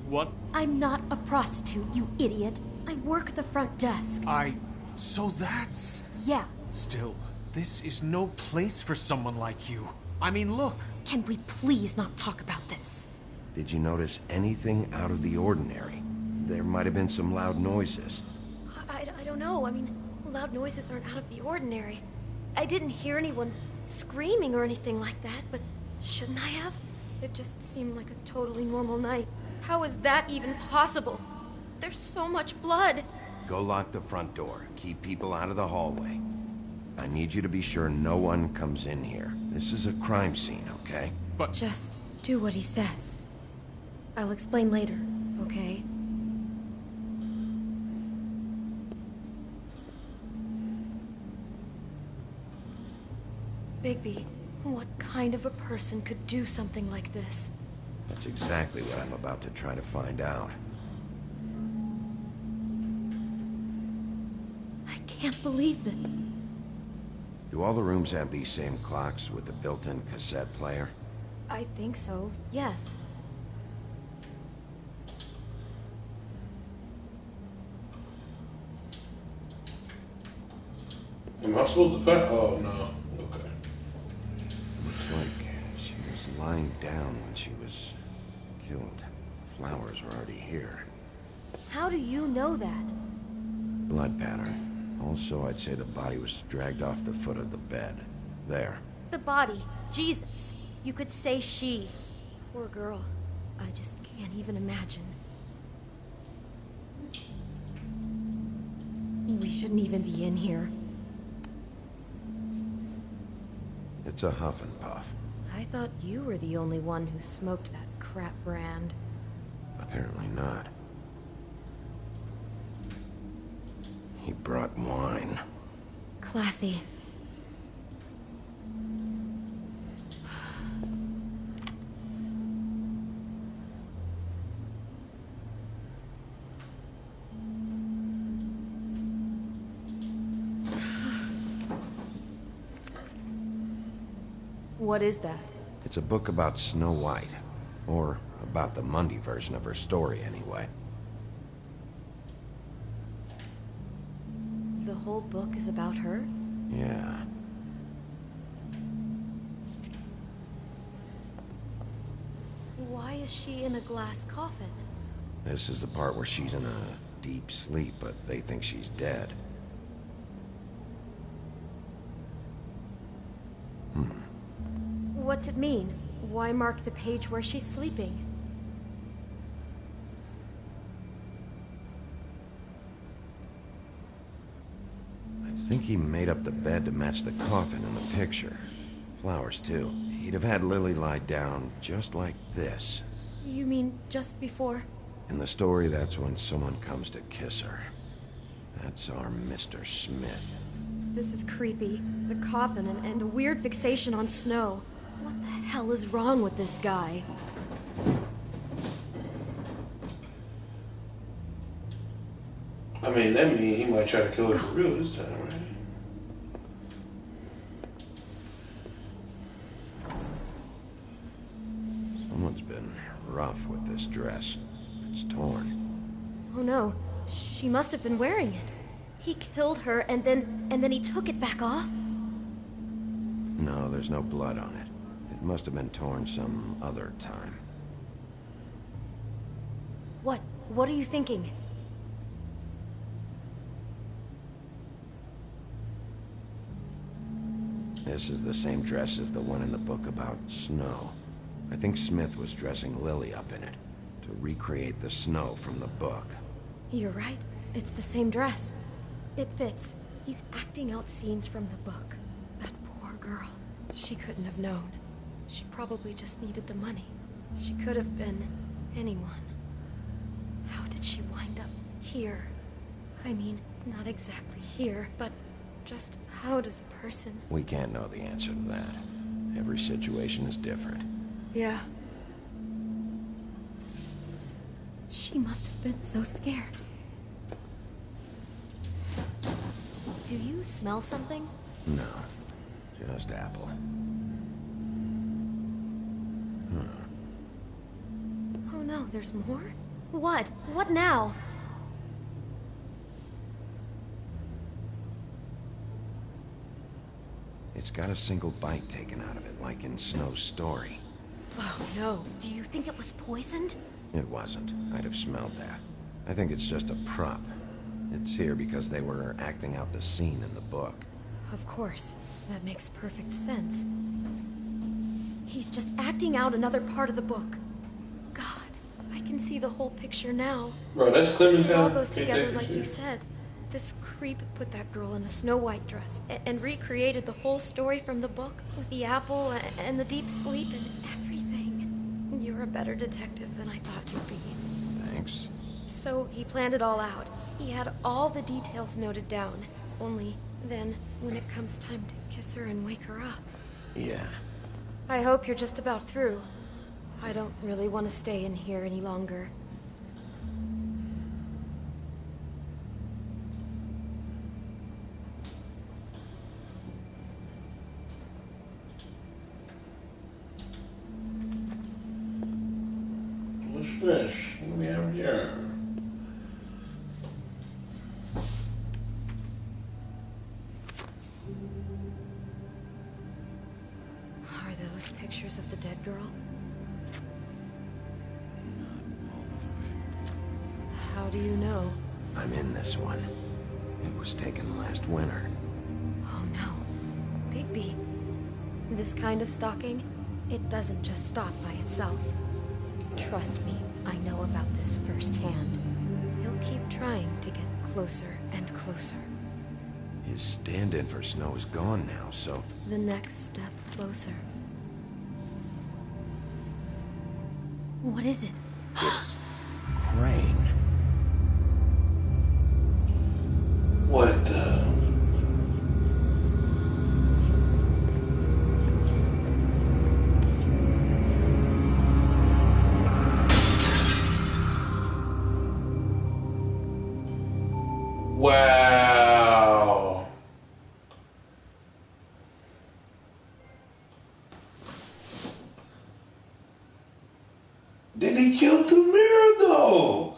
what? I'm not a prostitute, you idiot. I work the front desk. So that's... Yeah. Still, this is no place for someone like you. I mean, look. Can we please not talk about this? Did you notice anything out of the ordinary? There might have been some loud noises. I don't know. I mean, loud noises aren't out of the ordinary. I didn't hear anyone screaming or anything like that, but shouldn't I have? It just seemed like a totally normal night. How is that even possible? There's so much blood. Go lock the front door. Keep people out of the hallway. I need you to be sure no one comes in here. This is a crime scene, okay? But... Just do what he says. I'll explain later, okay? Bigby, what kind of a person could do something like this? That's exactly what I'm about to try to find out. I can't believe that. Do all the rooms have these same clocks with the built-in cassette player? I think so, yes. Am I supposed to find? Oh, no. Okay. Looks like she was lying down when she was killed. Flowers were already here. How do you know that? Blood pattern. Also, I'd say the body was dragged off the foot of the bed. There. The body. Jesus. You could say she. Poor girl. I just can't even imagine. We shouldn't even be in here. It's a huff and puff. I thought you were the only one who smoked that crap brand. Apparently not. He brought wine. Classy. What is that? It's a book about Snow White. Or about the Mundy version of her story, anyway. The whole book is about her? Yeah. Why is she in a glass coffin? This is the part where she's in a deep sleep, but they think she's dead. What's it mean? Why mark the page where she's sleeping? I think he made up the bed to match the coffin in the picture. Flowers, too. He'd have had Lily lie down just like this. You mean just before? In the story, that's when someone comes to kiss her. That's our Mr. Smith. This is creepy. The coffin and the weird fixation on snow. What the hell is wrong with this guy? I mean, that means he might try to kill her for real this time, right? Someone's been rough with this dress. It's torn. Oh no, she must have been wearing it. He killed her and then he took it back off? No, there's no blood on it. It must have been torn some other time. What are you thinking? This is the same dress as the one in the book about snow. I think Smith was dressing Lily up in it, to recreate the snow from the book. You're right. It's the same dress. It fits. He's acting out scenes from the book. That poor girl. She couldn't have known. She probably just needed the money. She could have been anyone. How did she wind up here? I mean, not exactly here, but just how does a person... We can't know the answer to that. Every situation is different. Yeah. She must have been so scared. Do you smell something? No, just apple. Oh no, there's more? What? What now? It's got a single bite taken out of it, like in Snow's story. Oh no, do you think it was poisoned? It wasn't. I'd have smelled that. I think it's just a prop. It's here because they were acting out the scene in the book. Of course. That makes perfect sense. He's just acting out another part of the book. God, I can see the whole picture now. Bro, that's Clementine. It all goes together like you said. This creep put that girl in a Snow White dress and recreated the whole story from the book with the apple and the deep sleep and everything. You're a better detective than I thought you'd be. Thanks. So he planned it all out. He had all the details noted down. Only then, when it comes time to kiss her and wake her up. Yeah. I hope you're just about through. I don't really want to stay in here any longer. What's fish? What do we have here? Are those pictures of the dead girl? How do you know? I'm in this one. It was taken last winter. Oh no. Bigby. This kind of stalking, it doesn't just stop by itself. Trust me, I know about this firsthand. He'll keep trying to get closer and closer. His stand-in for Snow is gone now, so... The next step closer. What is it? It's... Crane. What the... Wow. Did he kill the mirror though?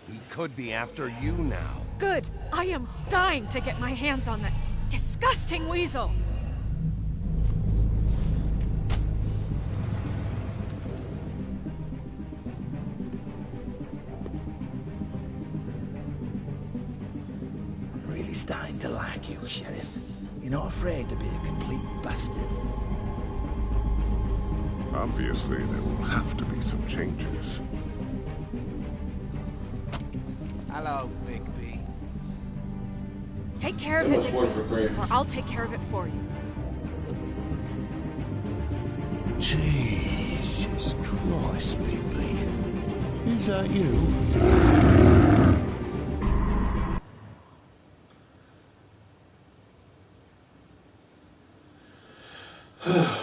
He could be after you now. Good. I am dying to get my hands on that disgusting weasel. Really starting to like you, Sheriff. You're not afraid to be a complete bastard. Obviously, there will have to be some changes. Hello, Bigby. Take care of That it, must work for Crane. or I'll take care of it for you. Jesus Christ, Bigby. Is that you?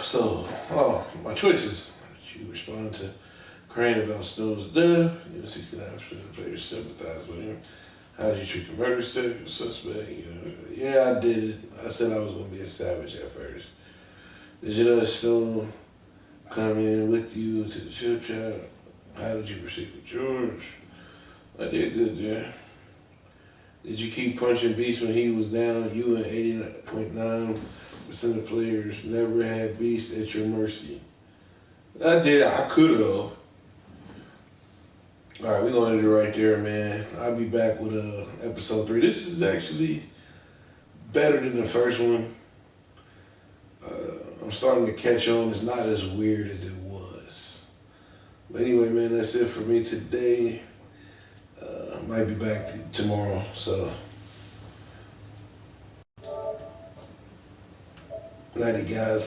So, my choices. You respond to Crane about Snow's death. You know, 69% of players sympathize with him. How did you treat the murder suspect? You know, yeah, I did it. I said I was going to be a savage at first. Did you let Snow come in with you to the chip shop? How did you proceed with George? I did good there. Did you keep punching Beast when he was down? You and 89.9% of players never had Beast at your mercy. I did. I could have. All right, we're going to end it right there, man. I'll be back with episode 3. This is actually better than the first one. I'm starting to catch on. It's not as weird as it was. But anyway, man, that's it for me today. Might be back tomorrow, so. Nighty, guys.